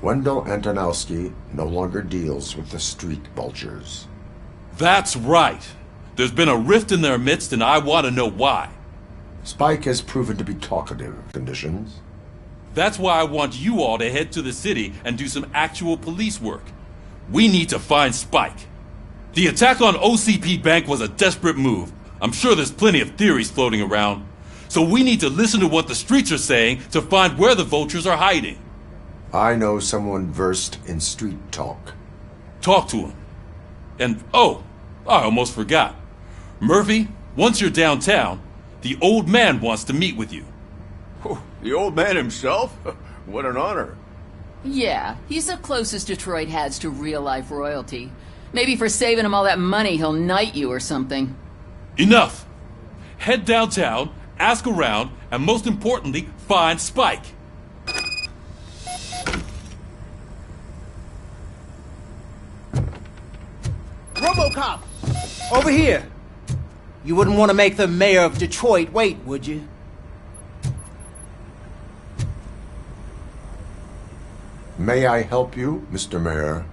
Wendell Antonowski no longer deals with the street vultures.
That's right. There's been a rift in their midst, and I want to know why.
Spike has proven to be talkative, conditions.
That's why I want you all to head to the city and do some actual police work. We need to find Spike. The attack on OCP Bank was a desperate move. I'm sure there's plenty of theories floating around. So we need to listen to what the streets are saying to find where the vultures are hiding.
I know someone versed in street talk.
Talk to him. And, oh, I almost forgot. Murphy, once you're downtown, the old man wants to meet with you.
Oh, the old man himself? What an honor.
Yeah, he's the closest Detroit has to real-life royalty. Maybe for saving him all that money, he'll knight you or something.
Enough! Head downtown, ask around, and most importantly, find Spike.
Robocop! Over here! You wouldn't want to make the mayor of Detroit wait, would you?
May I help you, Mr. Mayor?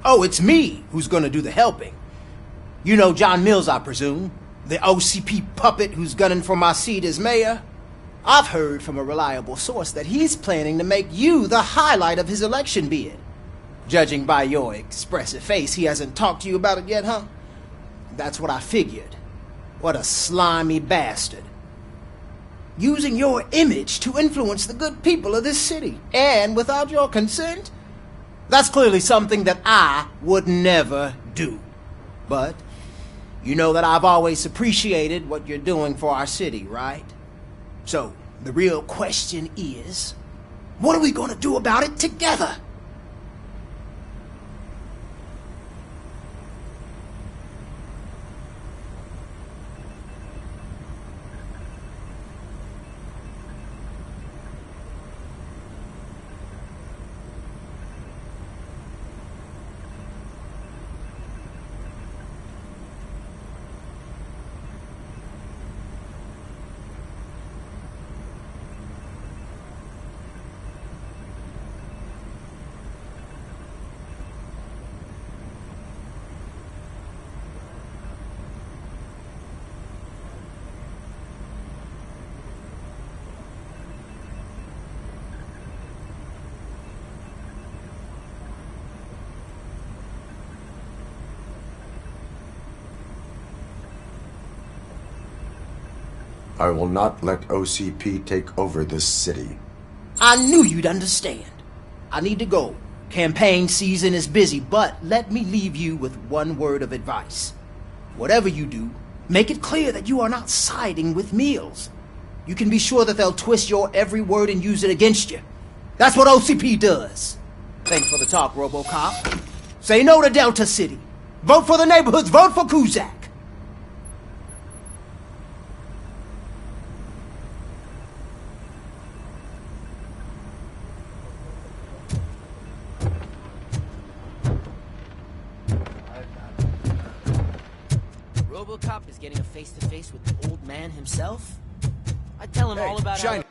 Oh, it's me who's gonna do the helping. You know John Mills, I presume? The OCP puppet who's gunning for my seat as mayor? I've heard from a reliable source that he's planning to make you the highlight of his election bid. Judging by your expressive face, he hasn't talked to you about it yet, huh? That's what I figured. What a slimy bastard. Using your image to influence the good people of this city, and without your consent? That's clearly something that I would never do. But you know that I've always appreciated what you're doing for our city, right? So, the real question is, what are we going to do about it together?
I will not let OCP take over this city.
I knew you'd understand. I need to go. Campaign season is busy, but let me leave you with one word of advice. Whatever you do, make it clear that you are not siding with Mills. You can be sure that they'll twist your every word and use it against you. That's what OCP does. Thanks for the talk, Robocop. Say no to Delta City. Vote for the neighborhoods. Vote for Kuzak.
Robocop is getting a face-to-face with the old man himself? I'd tell him all about
Shiny.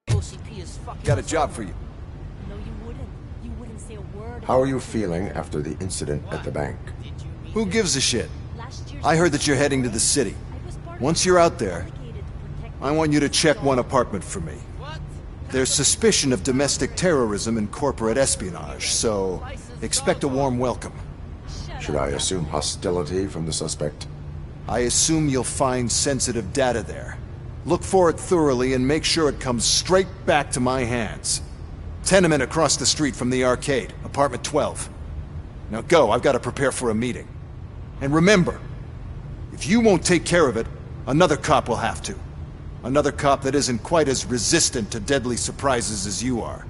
how OCP is fucking
Got a
us
job
over.
for you.
No, you wouldn't. You wouldn't say a word.
How are you feeling after the incident at the bank?
Who gives a shit? I heard that you're heading to the city. Once you're out there, I want you to check one apartment for me. There's suspicion of domestic terrorism and corporate espionage, so expect a warm welcome.
Should I assume hostility from the suspect?
I assume you'll find sensitive data there. Look for it thoroughly and make sure it comes straight back to my hands. Tenement across the street from the arcade, apartment 12. Now go, I've got to prepare for a meeting. And remember, if you won't take care of it, another cop will have to. Another cop that isn't quite as resistant to deadly surprises as you are.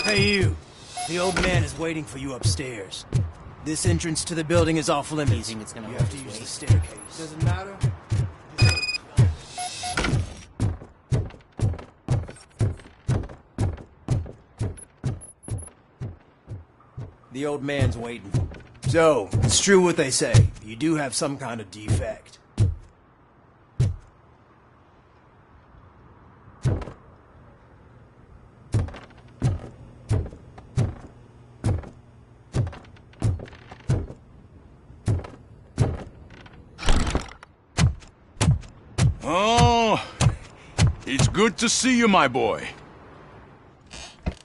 Hey you! The old man is waiting for you upstairs. This entrance to the building is off limits. You have to use the staircase. Doesn't matter. The old man's waiting. So, it's true what they say. You do have some kind of defect.
Oh, it's good to see you, my boy.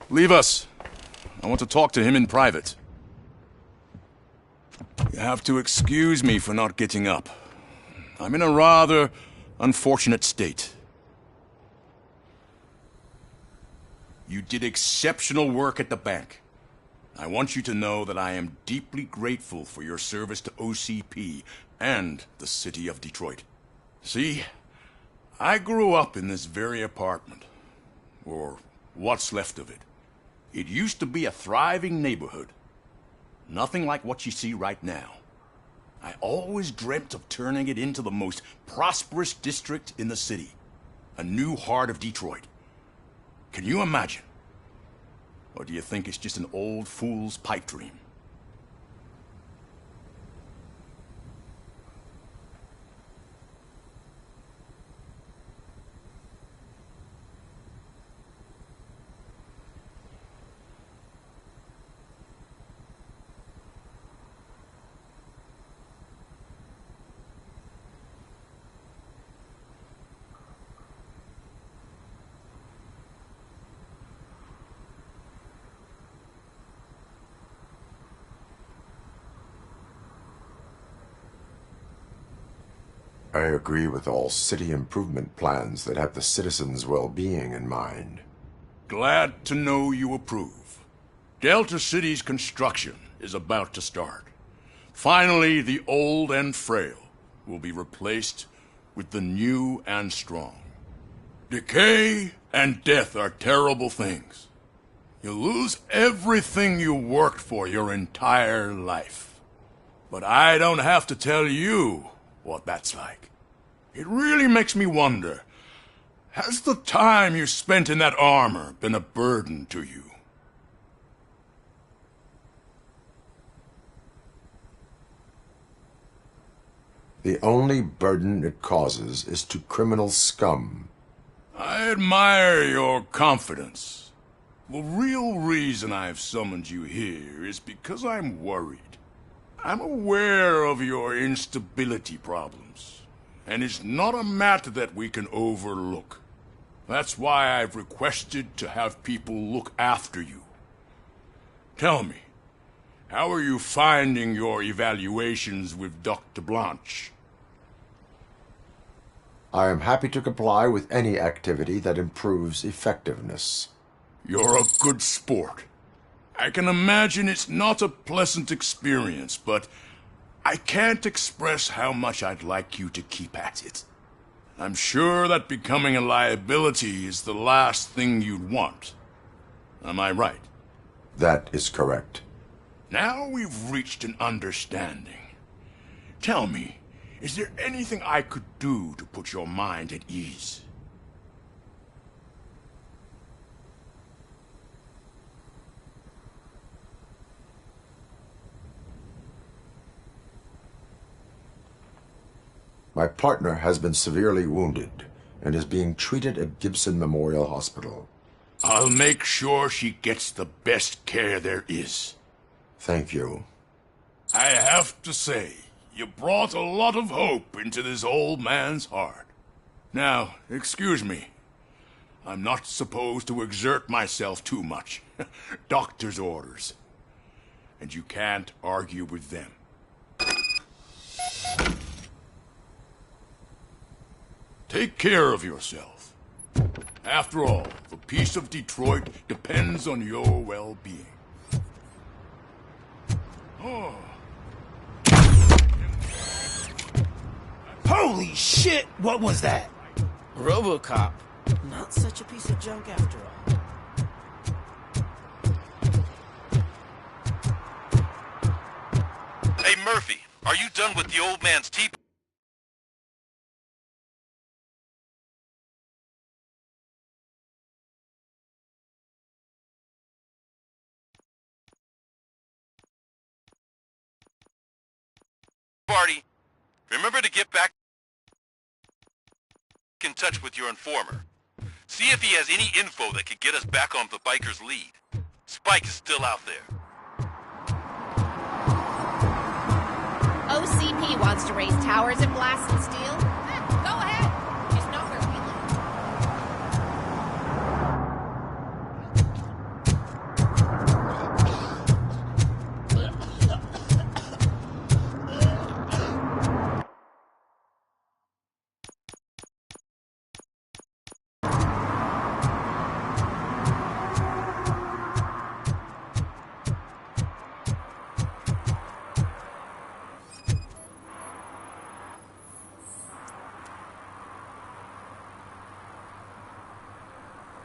Leave us. I want to talk to him in private. You have to excuse me for not getting up. I'm in a rather unfortunate state. You did exceptional work at the bank. I want you to know that I am deeply grateful for your service to OCP and the city of Detroit. See, I grew up in this very apartment, or what's left of it. It used to be a thriving neighborhood. Nothing like what you see right now. I always dreamt of turning it into the most prosperous district in the city. A new heart of Detroit. Can you imagine? Or do you think it's just an old fool's pipe dream?
I agree with all city improvement plans that have the citizens' well-being in mind.
Glad to know you approve. Delta City's construction is about to start. Finally, the old and frail will be replaced with the new and strong. Decay and death are terrible things. You lose everything you worked for your entire life. But I don't have to tell you what that's like. It really makes me wonder, has the time you spent in that armor been a burden to you?
The only burden it causes is to criminal scum.
I admire your confidence. The real reason I've summoned you here is because I'm worried. I'm aware of your instability problems, and it's not a matter that we can overlook. That's why I've requested to have people look after you. Tell me,
How are you finding your evaluations with Dr. Blanche?
I am happy to comply with any activity that improves effectiveness.
You're a good sport. I can imagine it's not a pleasant experience, but I can't express how much I'd like you to keep at it. I'm sure that becoming a liability is the last thing you'd want. Am I right?
That is correct.
Now we've reached an understanding. Tell me, is there anything I could do to put your mind at ease?
My partner has been severely wounded and is being treated at Gibson Memorial Hospital.
I'll make sure she gets the best care there is.
Thank you.
I have to say, you brought a lot of hope into this old man's heart. Now, excuse me. I'm not supposed to exert myself too much. Doctor's orders. And you can't argue with them. Take care of yourself. After all, the peace of Detroit depends on your well-being. Oh.
Holy shit! What was that?
Robocop. Not such a piece of junk after all.
Hey, Murphy, are you done with the old man's tea party? Remember to get back in touch with your informer. See if he has any info that could get us back on the biker's lead. Spike is still out there.
OCP wants to raise towers and blast and steal? Go ahead. Just know where we live.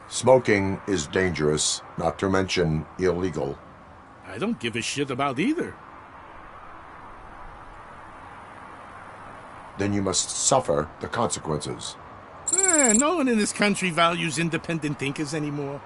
Smoking is dangerous, not to mention illegal.
I don't give a shit about either.
Then you must suffer the consequences.
No one in this country values independent thinkers anymore.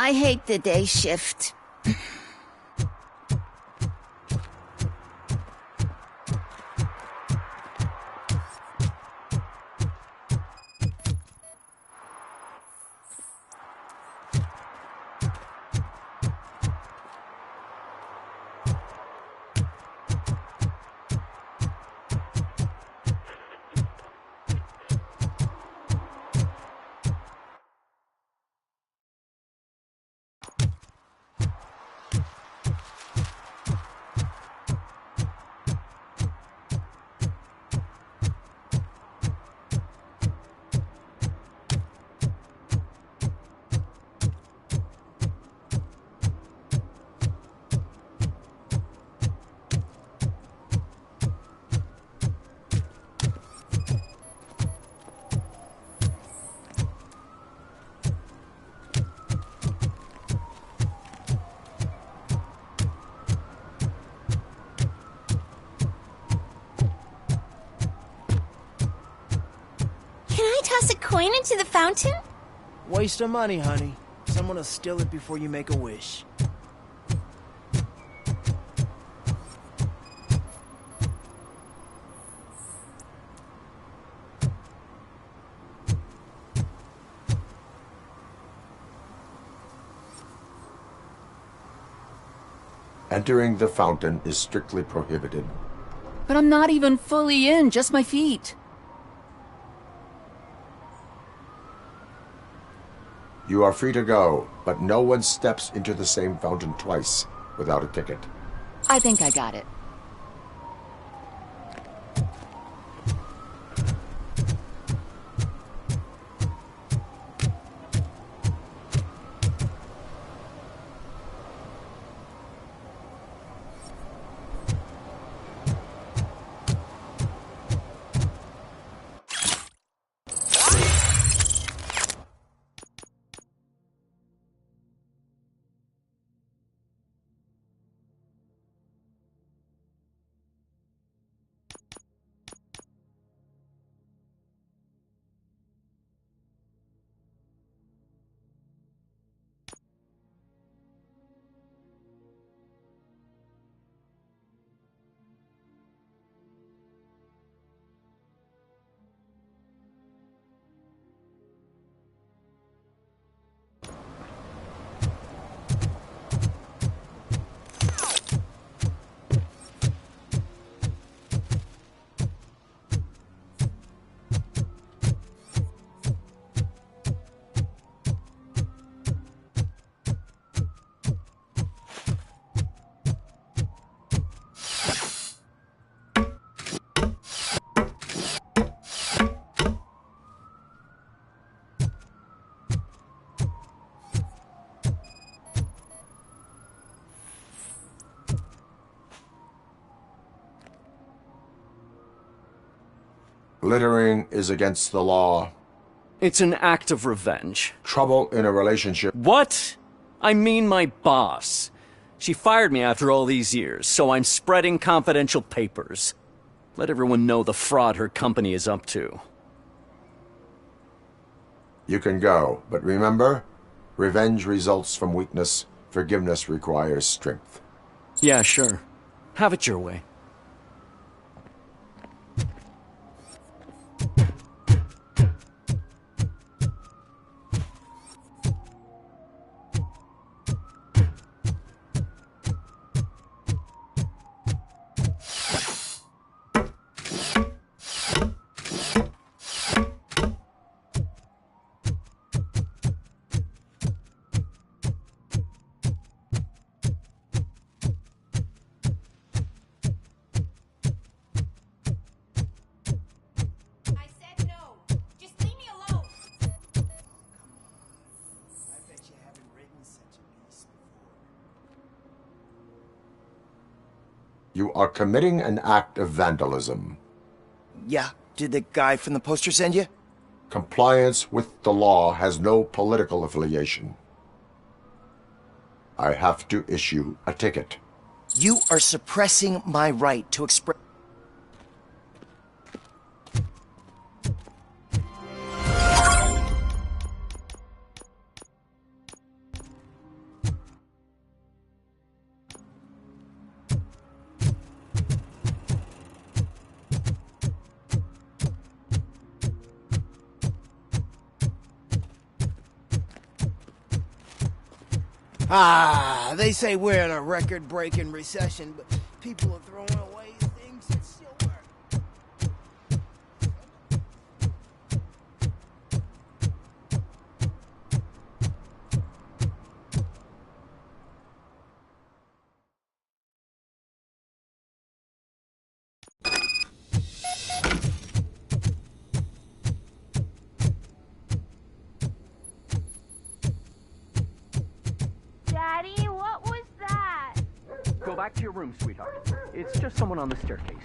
I hate the day shift.
Can I toss a coin into the fountain?
Waste of money, honey. Someone will steal it before you make a wish.
Entering the fountain is strictly prohibited.
But I'm not even fully in, just my feet.
You are free to go, but no one steps into the same fountain twice without a ticket.
I think I got it.
Littering is against the law.
It's an act of revenge.
Trouble in a relationship.
What? I mean my boss. She fired me after all these years, so I'm spreading confidential papers. Let everyone know the fraud her company is up to.
You can go, but remember, revenge results from weakness. Forgiveness requires strength.
Yeah, sure. Have it your way.
You are committing an act of vandalism.
Yeah, did the guy from the poster send you?
Compliance with the law has no political affiliation. I have to issue a ticket.
You are suppressing my right to express...
Ah, they say we're in a record-breaking recession, but people are throwing away things that still work.
Daddy, what was that?
Go back to your room, sweetheart. It's just someone on the staircase.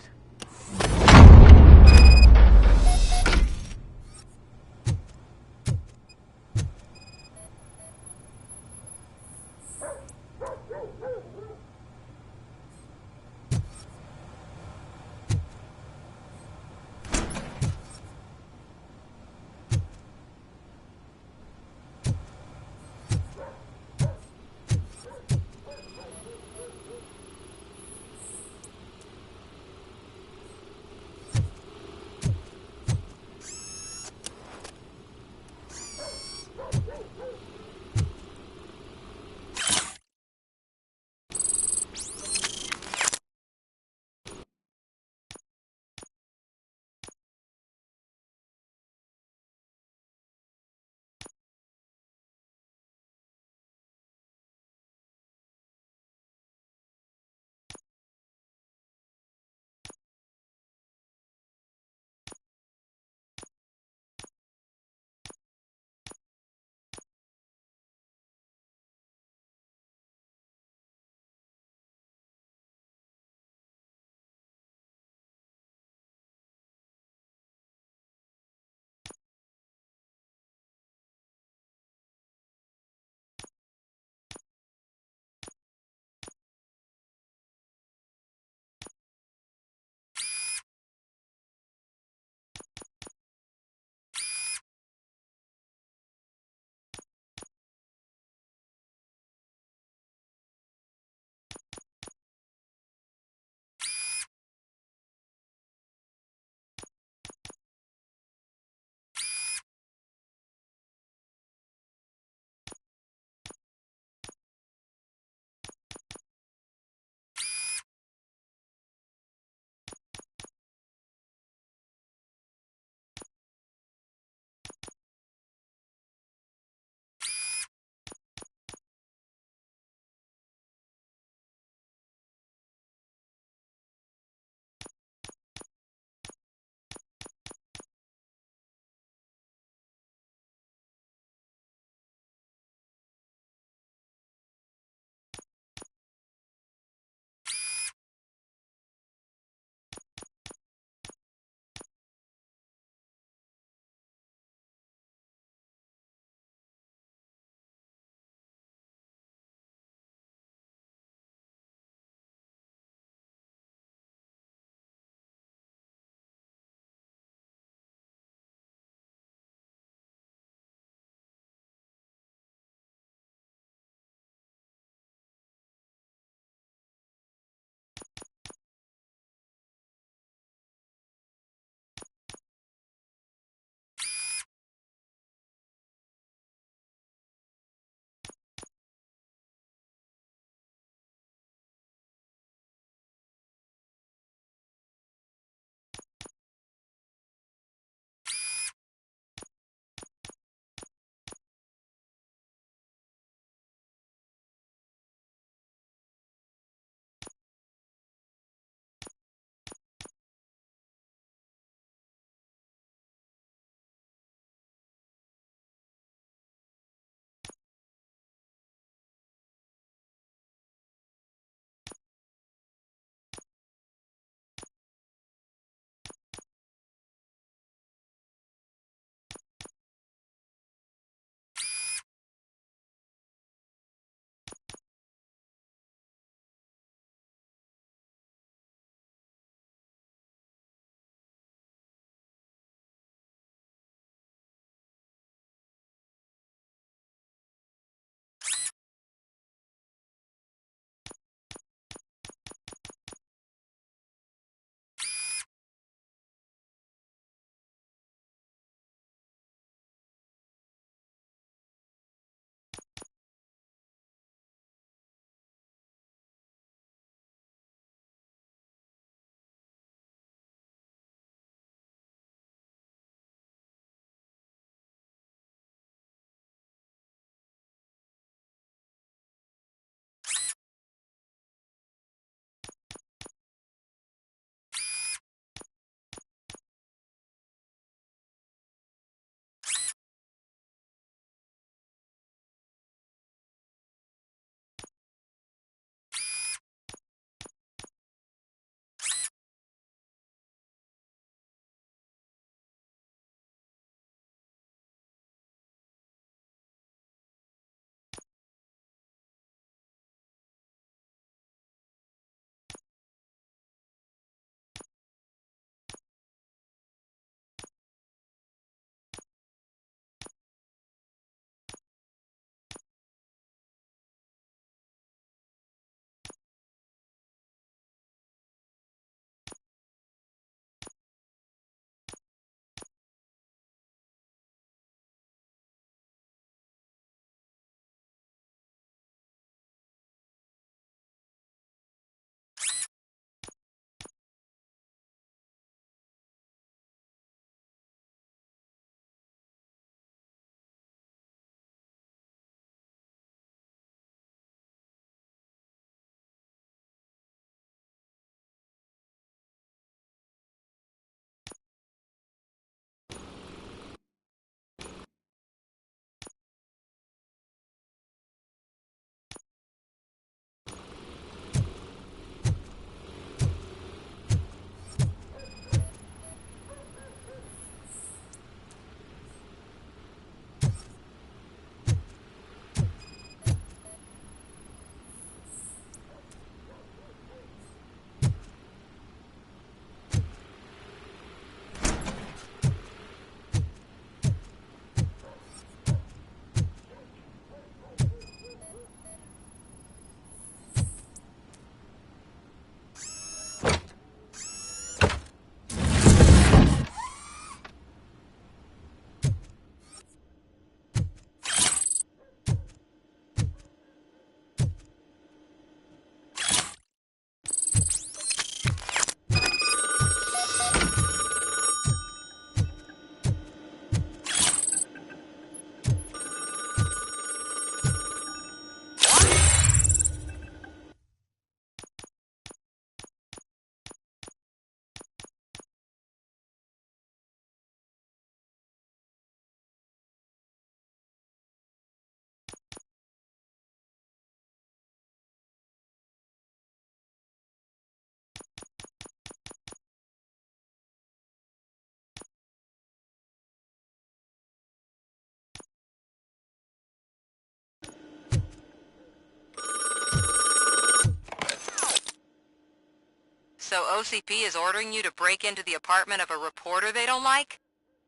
OCP is ordering you to break into the apartment of a reporter they don't like?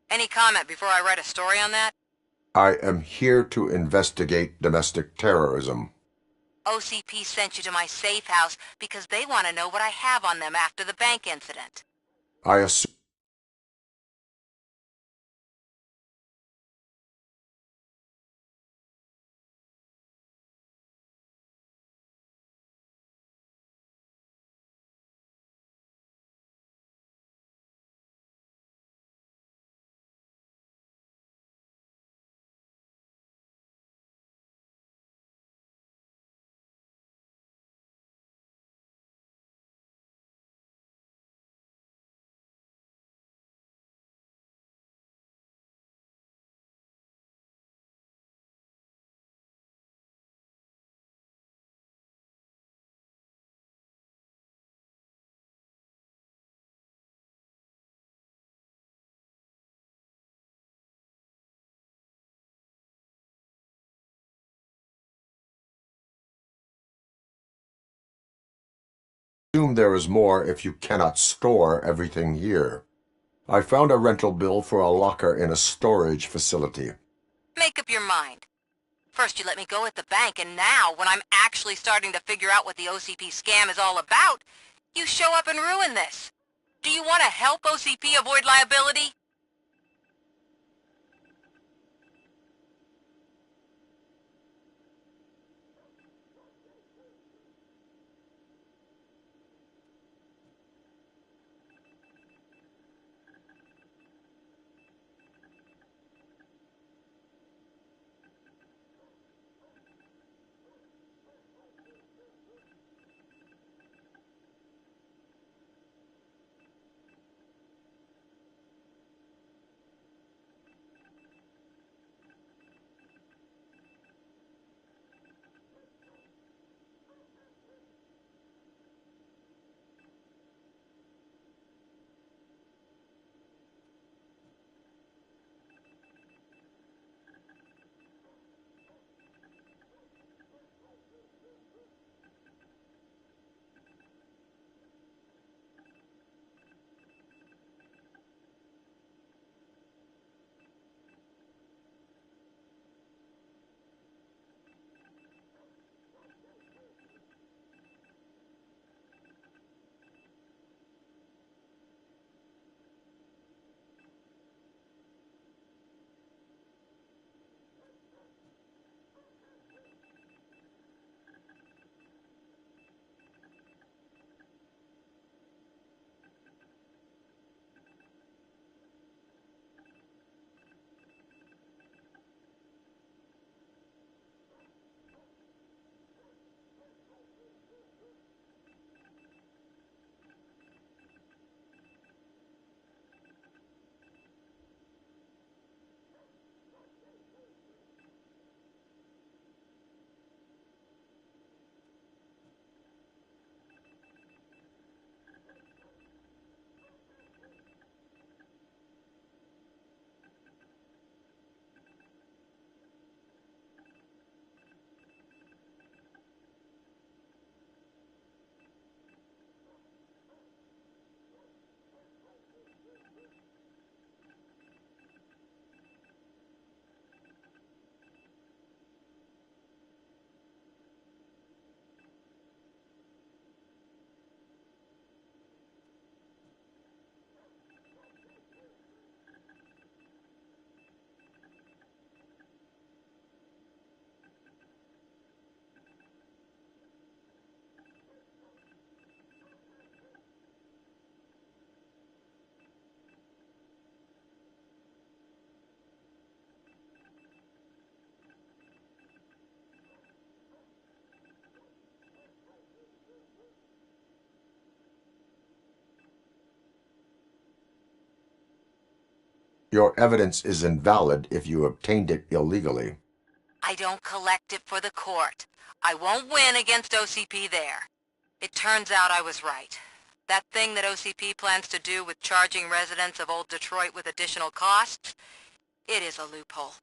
Any comment before I write a story on that?
I am here to investigate domestic terrorism.
OCP sent you to my safe house because they want to know what I have on them after the bank incident.
I assume there is more if you cannot store everything here. I found a rental bill for a locker in a storage facility.
Make up your mind. First you let me go at the bank, and now, when I'm actually starting to figure out what the OCP scam is all about, you show up and ruin this. Do you want to help OCP avoid liability?
Your evidence is invalid if you obtained it illegally.
I don't collect it for the court. I won't win against OCP there. It turns out I was right. That thing that OCP plans to do with charging residents of Old Detroit with additional costs, it is a loophole.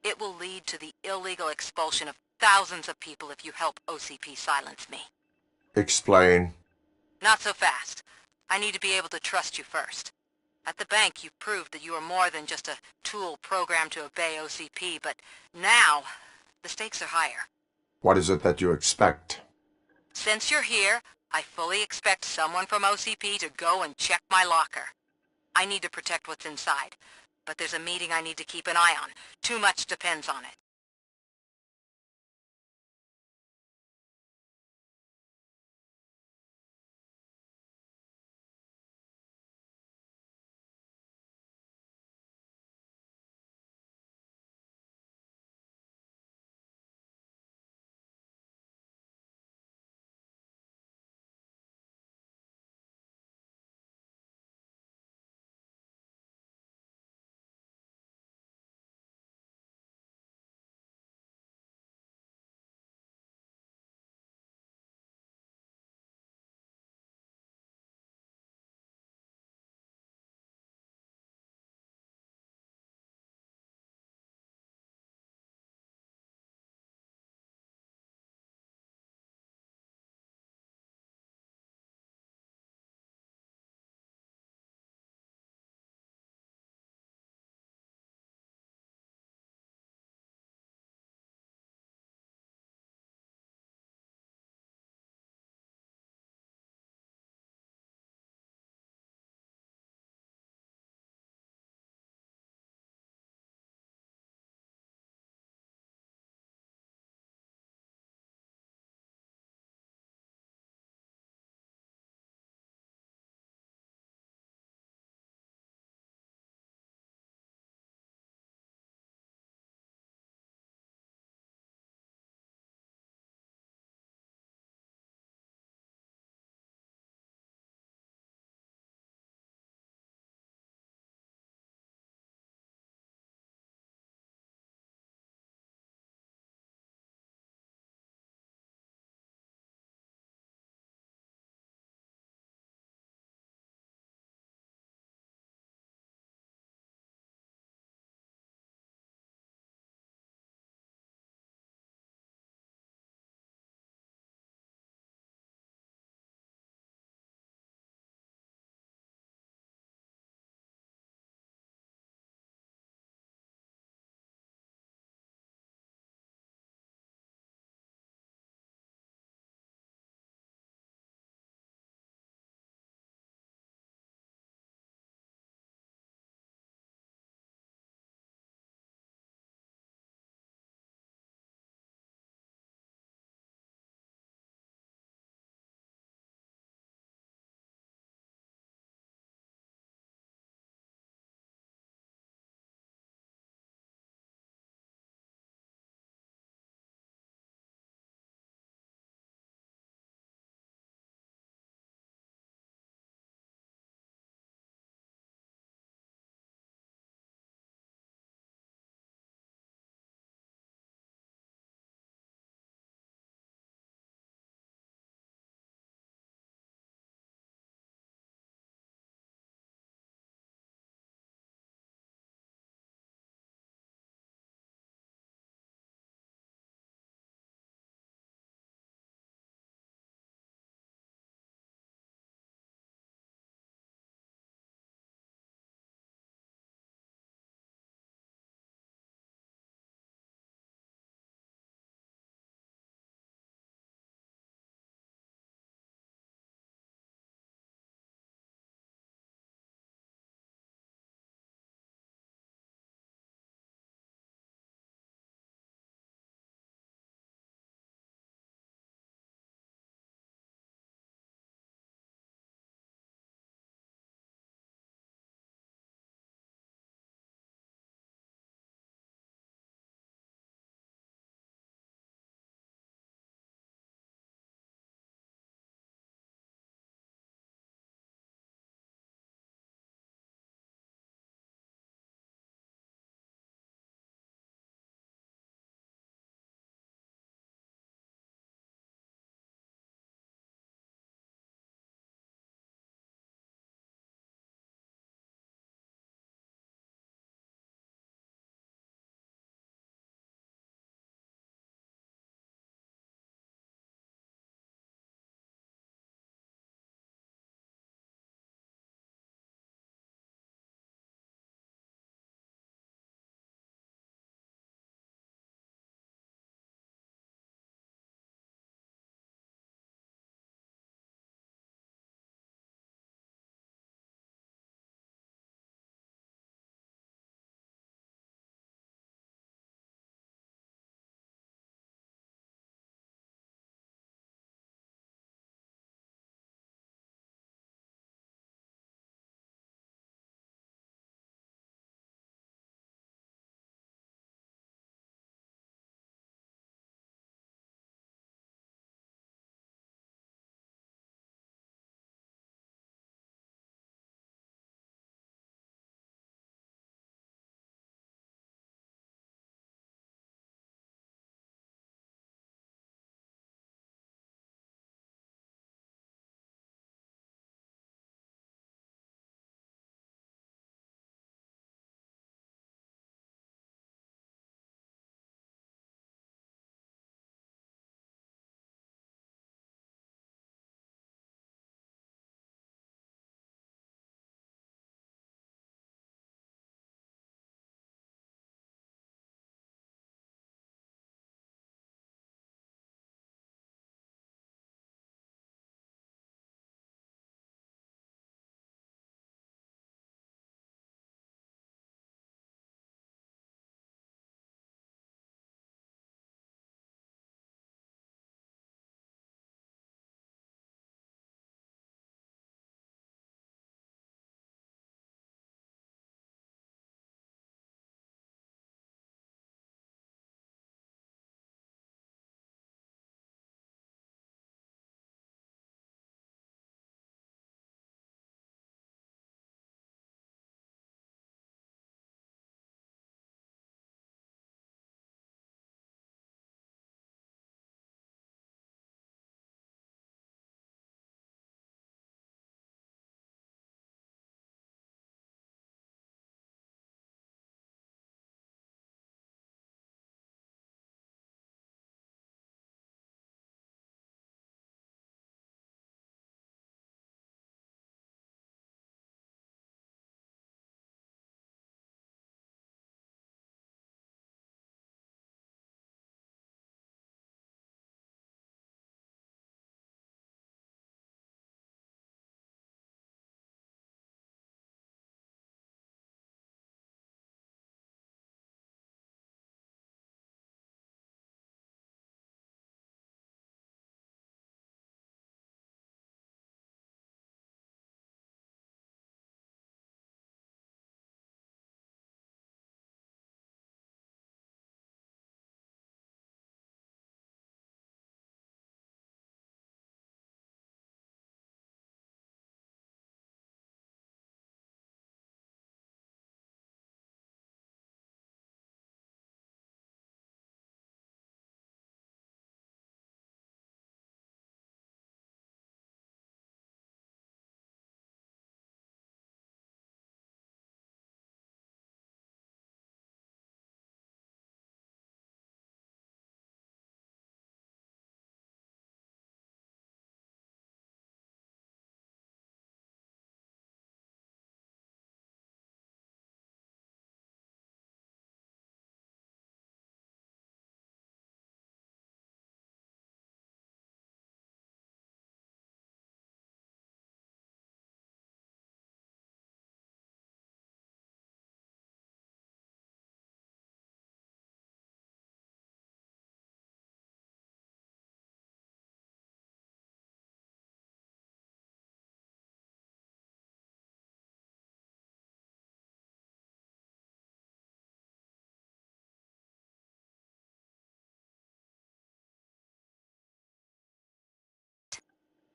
It will lead to the illegal expulsion of thousands of people if you help OCP silence me.
Explain.
Not so fast. I need to be able to trust you first. At the bank, you've proved that you are more than just a tool programmed to obey OCP, but now, the stakes are higher.
What is it that you expect?
Since you're here, I fully expect someone from OCP to go and check my locker. I need to protect what's inside, but there's a meeting I need to keep an eye on. Too much depends on it.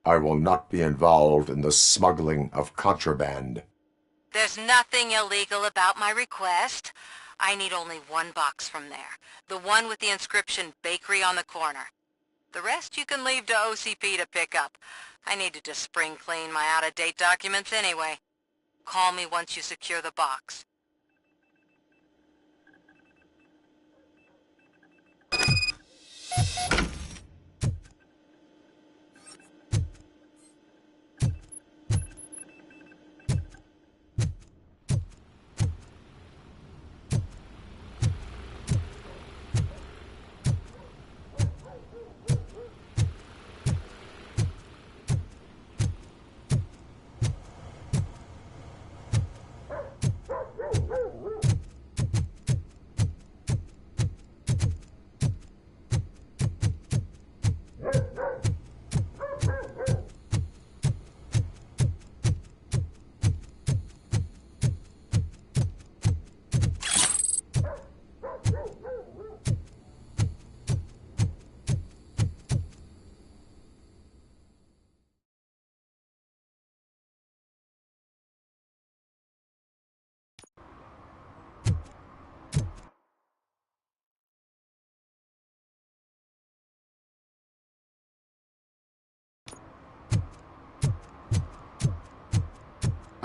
I will not be involved in the smuggling of contraband.
There's nothing illegal about my request. I need only one box from there. The one with the inscription Bakery on the corner. The rest you can leave to OCP to pick up. I need to just spring clean my out-of-date documents anyway. Call me once you secure the box.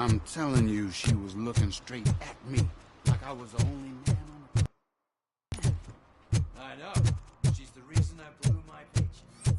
I'm telling you, she was looking straight at me, like I was the only man on the...
I know. She's the reason I blew my paycheck.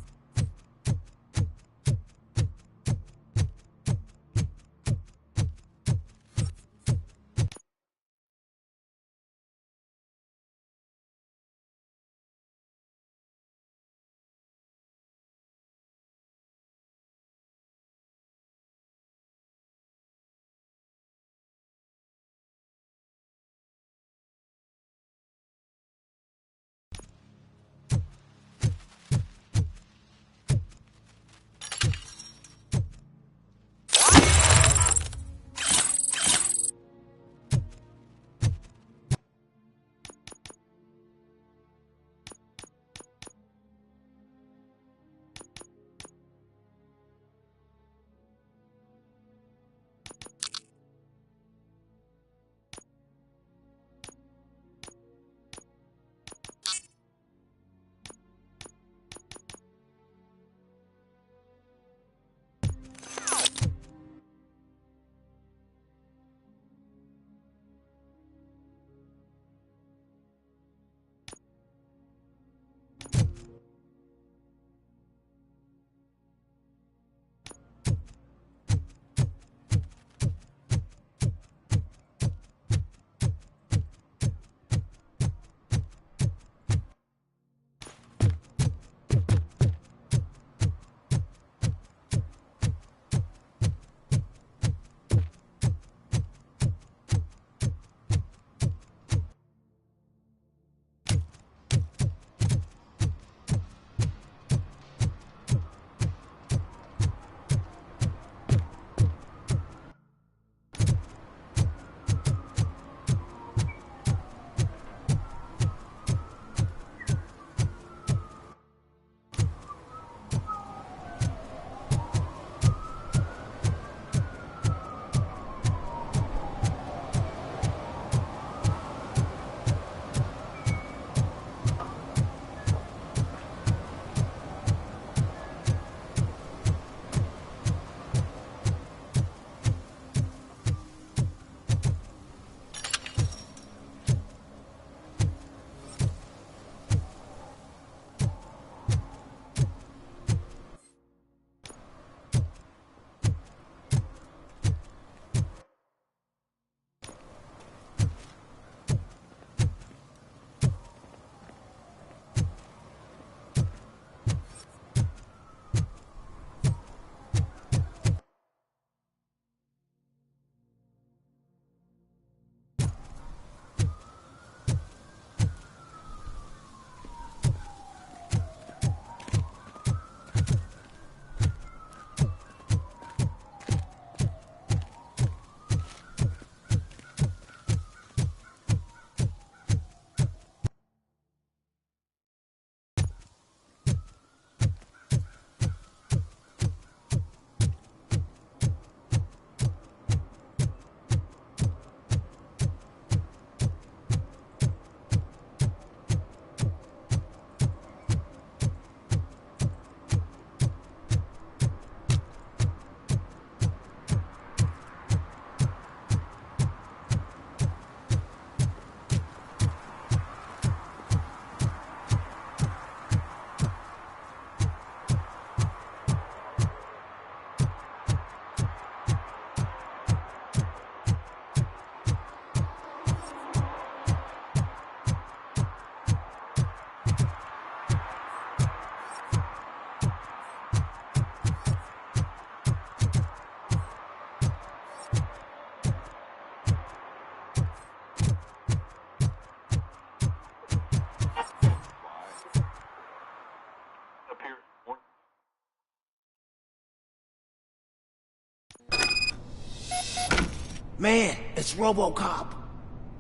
Man, it's Robocop.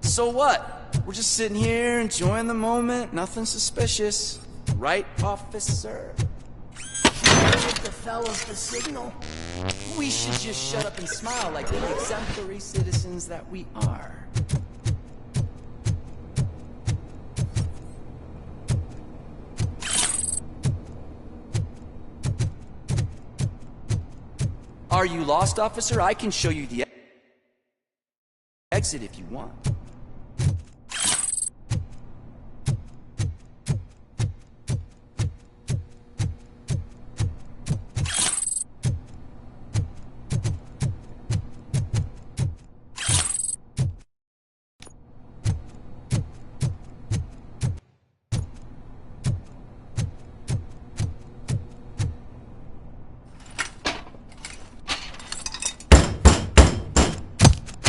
So what? We're just sitting here enjoying the moment. Nothing suspicious. Right, officer?
Give the fellas the signal.
We should just shut up and smile like the exemplary citizens that we are. Are you lost, officer? I can show you the exit if you want.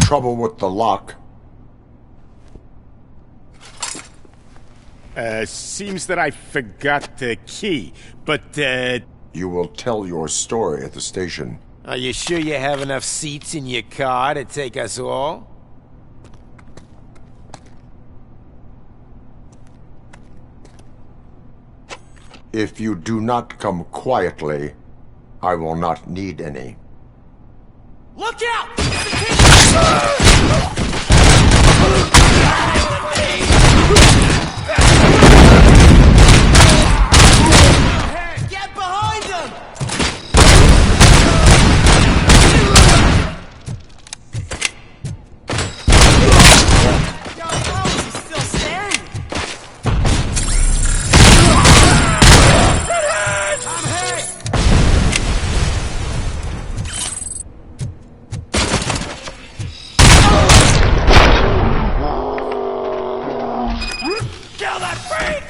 Trouble with the lock.
Seems that I forgot the key, but,
You will tell your story at the station.
Are you sure you have enough seats in your car to take us all?
If you do not come quietly, I will not need any.
Look out! Get behind them! Yo, he's still standing. I'm hit! Kill that freak!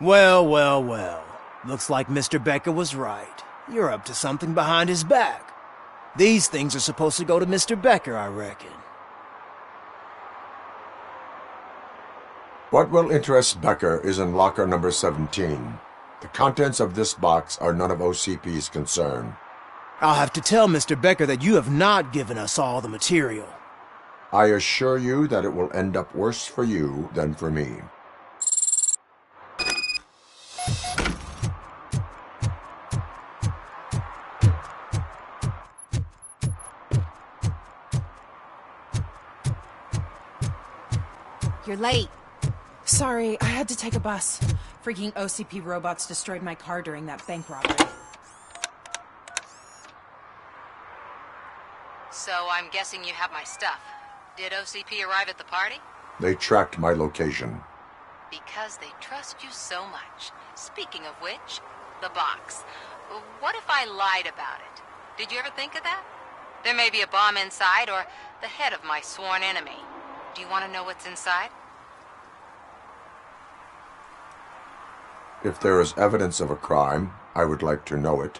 Well, well, well. Looks like Mr. Becker was right. You're up to something behind his back. These things are supposed to go to Mr. Becker, I reckon.
What will interest Becker is in locker number 17. The contents of this box are none of OCP's concern.
I'll have to tell Mr. Becker that you have not given us all the material.
I assure you that it will end up worse for you than for me.
You're late.
Sorry, I had to take a bus. Freaking OCP robots destroyed my car during that bank robbery.
So I'm guessing you have my stuff. Did OCP arrive at the party?
They tracked my location.
Because they trust you so much. Speaking of which, the box. What if I lied about it? Did you ever think of that? There may be a bomb inside, or the head of my sworn enemy. Do you want to know what's inside?
If there is evidence of a crime, I would like to know it.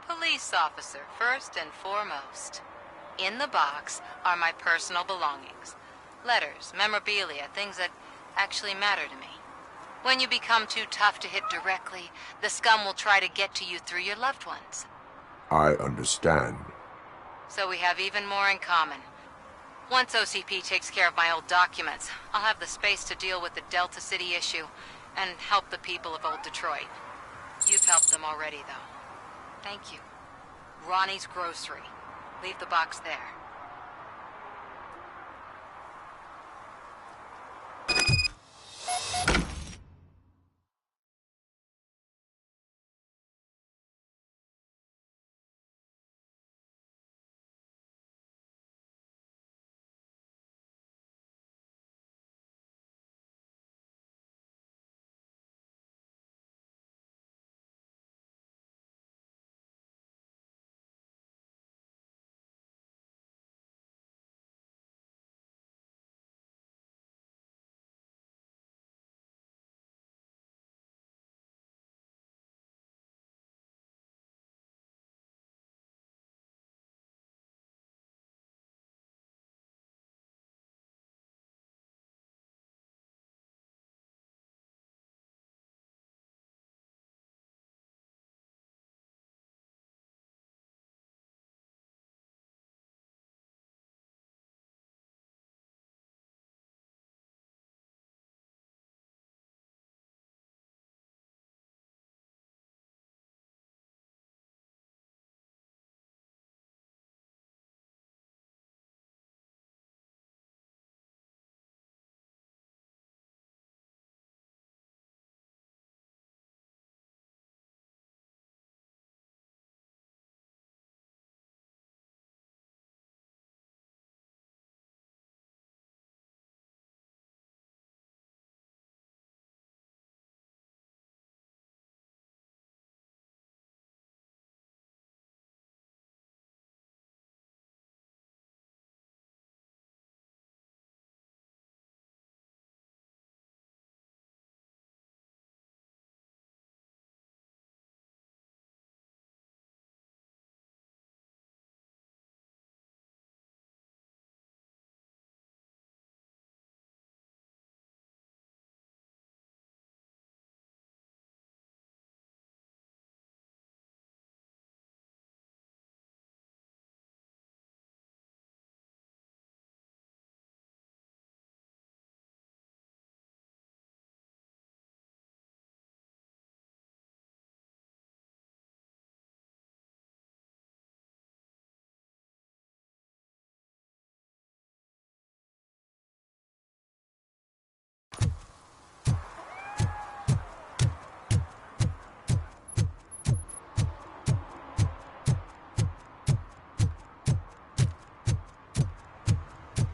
Police officer, first and foremost. In the box are my personal belongings. Letters, memorabilia, things that actually matter to me. When you become too tough to hit directly, the scum will try to get to you through your loved ones.
I understand.
So we have even more in common. Once OCP takes care of my old documents, I'll have the space to deal with the Delta City issue and help the people of Old Detroit. You've helped them already, though. Thank you. Ronnie's Grocery. Leave the box there.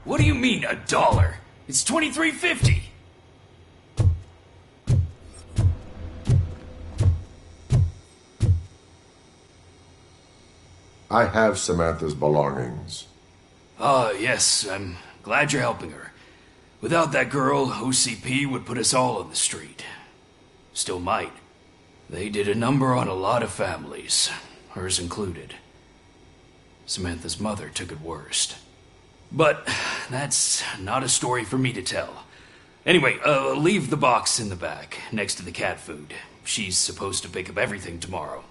What do you mean, $1? It's $23.50.
I have Samantha's belongings.
Ah, yes, I'm glad you're helping her. Without that girl, OCP would put us all on the street. Still might. They did a number on a lot of families, hers included. Samantha's mother took it worst. But that's not a story for me to tell. Anyway, leave the box in the back, next to the cat food. She's supposed to pick up everything tomorrow.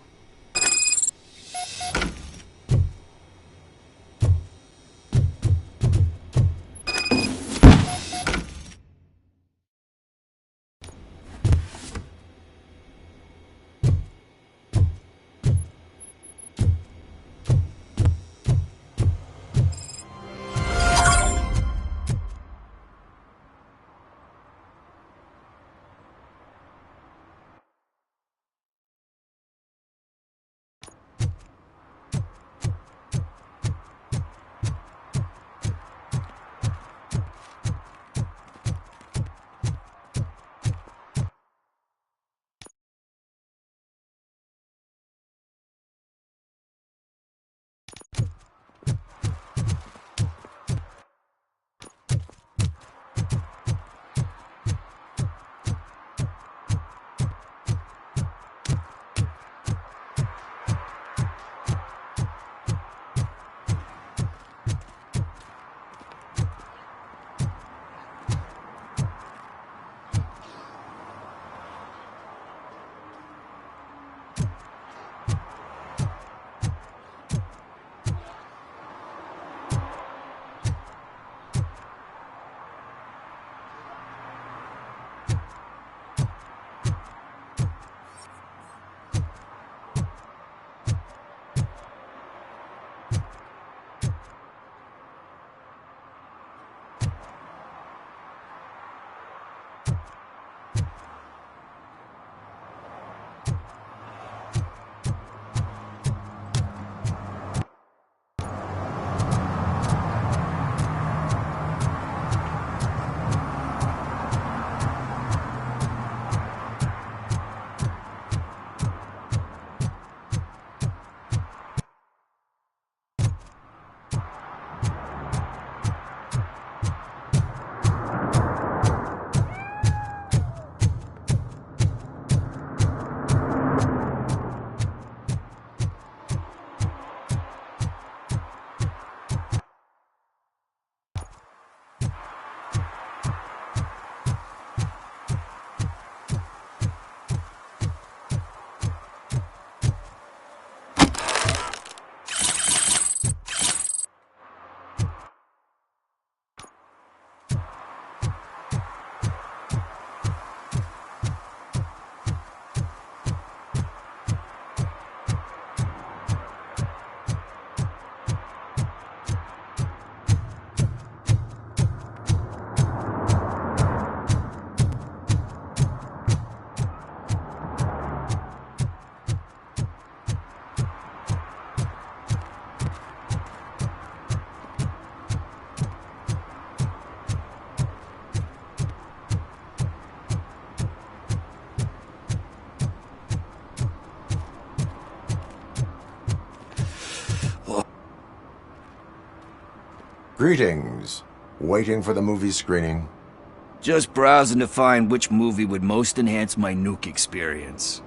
Greetings. Waiting for the movie screening?
Just browsing to find which movie would most enhance my nuke experience.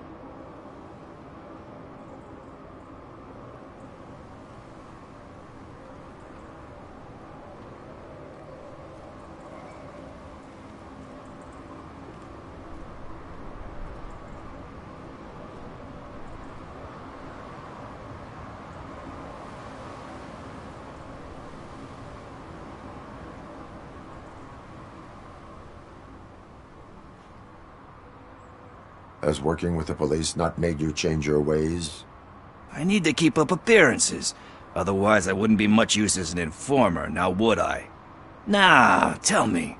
Has working with the police not made you change your ways?
I need to keep up appearances. Otherwise, I wouldn't be much use as an informer, now would I? Nah, tell me.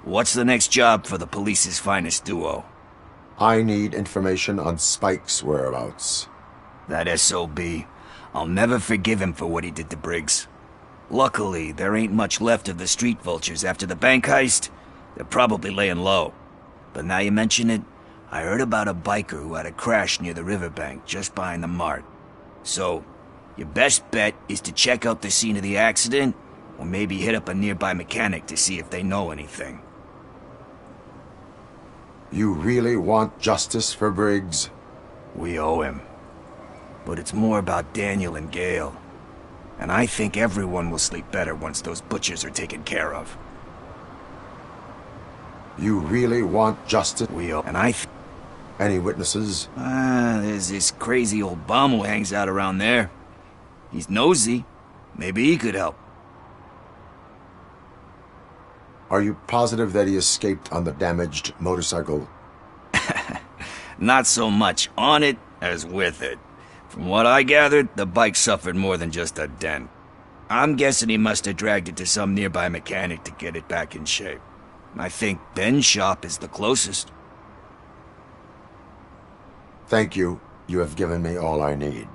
What's the next job for the police's finest duo?
I need information on Spike's whereabouts.
That SOB. I'll never forgive him for what he did to Briggs. Luckily, there ain't much left of the street vultures after the bank heist. They're probably laying low. But now you mention it, I heard about a biker who had a crash near the riverbank just behind the mart. So, your best bet is to check out the scene of the accident, or maybe hit up a nearby mechanic to see if they know anything.
You really want justice for Briggs?
We owe him. But it's more about Daniel and Gale. And I think everyone will sleep better once those butchers are taken care of.
You really want justice?
We owe... And
Any witnesses?
There's this crazy old bum who hangs out around there. He's nosy. Maybe he could help.
Are you positive that he escaped on the damaged motorcycle?
Not so much on it as with it. From what I gathered, the bike suffered more than just a dent. I'm guessing he must have dragged it to some nearby mechanic to get it back in shape. I think Ben's shop is the closest.
Thank you. You have given me all I need.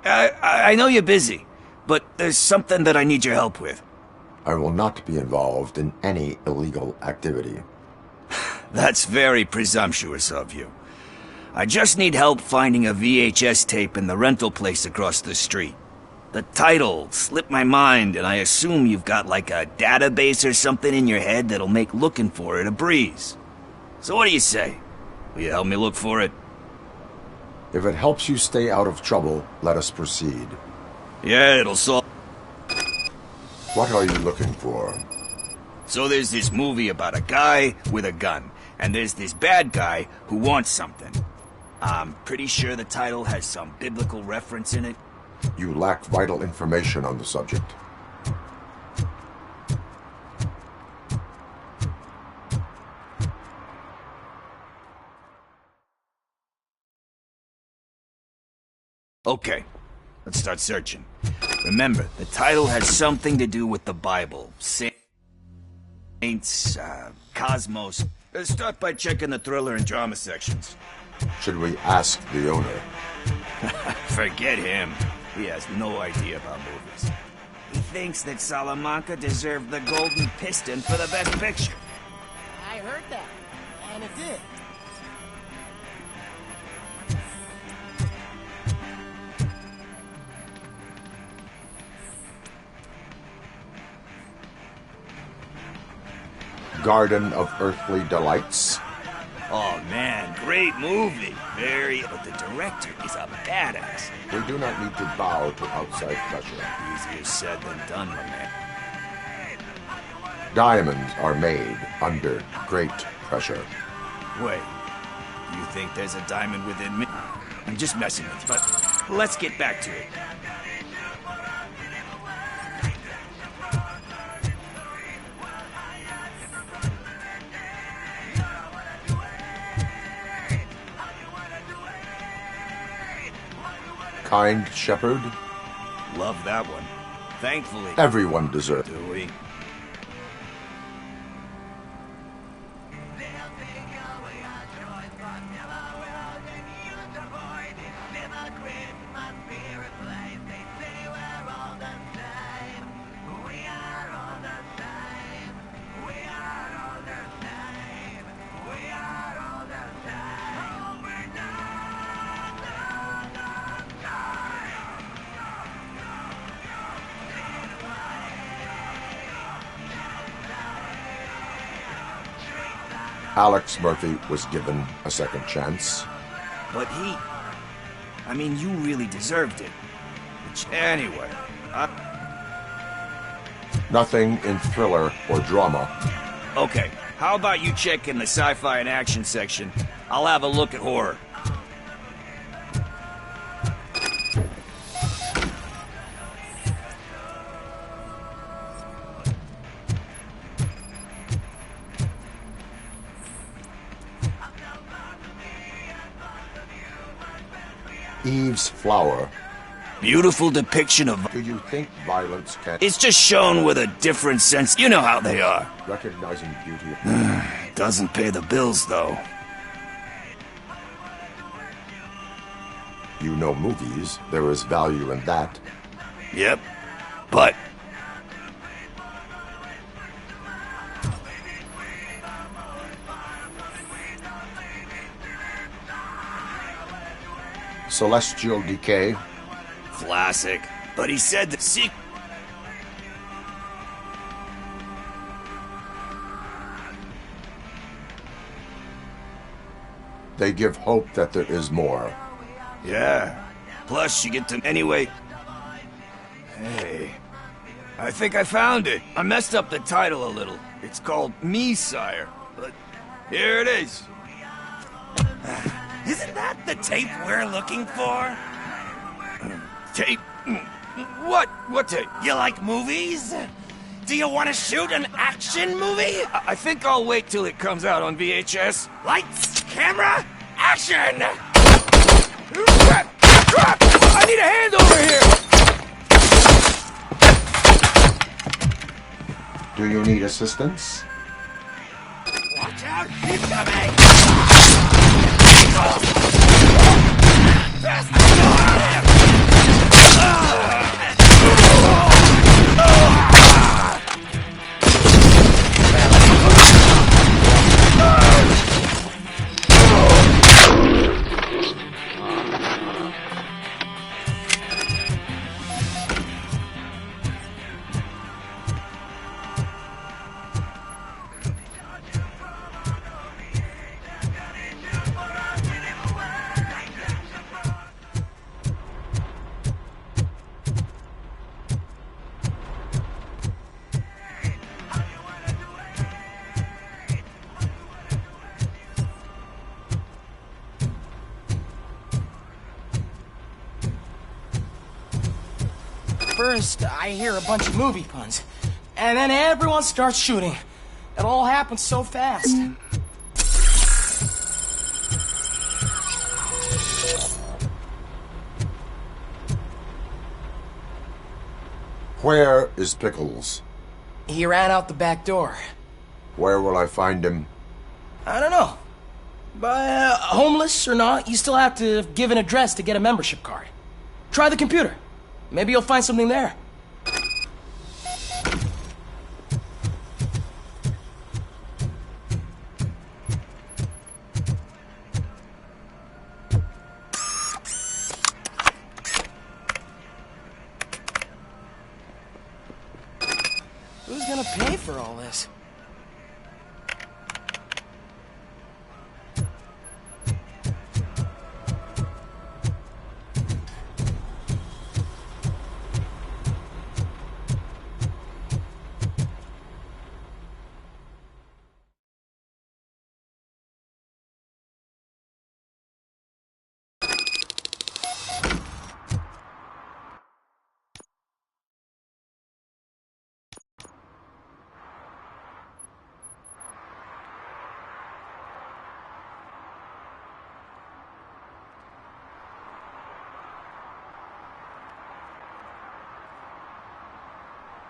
I know you're busy, but there's something that I need your help with.
I will not be involved in any illegal activity.
That's very presumptuous of you. I just need help finding a VHS tape in the rental place across the street. The title slipped my mind, and I assume you've got like a database or something in your head that'll make looking for it a breeze. So what do you say? Will you help me look for it?
If it helps you stay out of trouble, let us proceed.
Yeah, it'll solve...
What are you looking for?
So there's this movie about a guy with a gun, and there's this bad guy who wants something. I'm pretty sure the title has some biblical reference in it.
You lack vital information on the subject.
Okay, let's start searching. Remember, the title has something to do with the Bible. Saints, Cosmos. Let's start by checking the thriller and drama sections.
Should we ask the owner?
Forget him. He has no idea about movies. He thinks that Salamanca deserved the Golden Piston for the Best Picture.
I heard that, and it did.
Garden of Earthly Delights?
Oh man, great movie. But the director is a badass.
We do not need to bow to outside pressure.
Easier said than done, my man.
Diamonds are made under great pressure.
Wait, you think there's a diamond within me? I'm just messing with you, but let's get back to it.
Kind Shepherd?
Love that one. Thankfully.
Everyone deserves.
Do we?
Alex Murphy was given a second chance.
But I mean, you really deserved it. Anyway,
Nothing in thriller or drama.
Okay, how about you check in the sci-fi and action section? I'll have a look at horror.
Eve's Flower.
Beautiful depiction of...
Do you think violence can...
It's just shown with a different sense. You know how they are.
Recognizing beauty of...
Doesn't pay the bills, though.
You know movies. There is value in that.
Yep. But...
Celestial Decay.
Classic. But he said the sequel...
They give hope that there is more.
Yeah. Plus, you get to... Anyway... Hey... I think I found it. I messed up the title a little. It's called Me, Sire. But here it is.
Isn't that the tape we're looking for?
Tape? What? What tape?
You like movies? Do you want to shoot an action movie?
I think I'll wait till it comes out on VHS.
Lights, camera, action!
Crap! Crap! I need a hand over here!
Do you need assistance?
Watch out! He's coming!
First, I hear a bunch of movie puns, and then everyone starts shooting. It all happens so fast.
Where is Pickles?
He ran out the back door.
Where will I find him?
I don't know. But homeless or not, you still have to give an address to get a membership card. Try the computer. Maybe you'll find something there. Who's gonna pay for all this?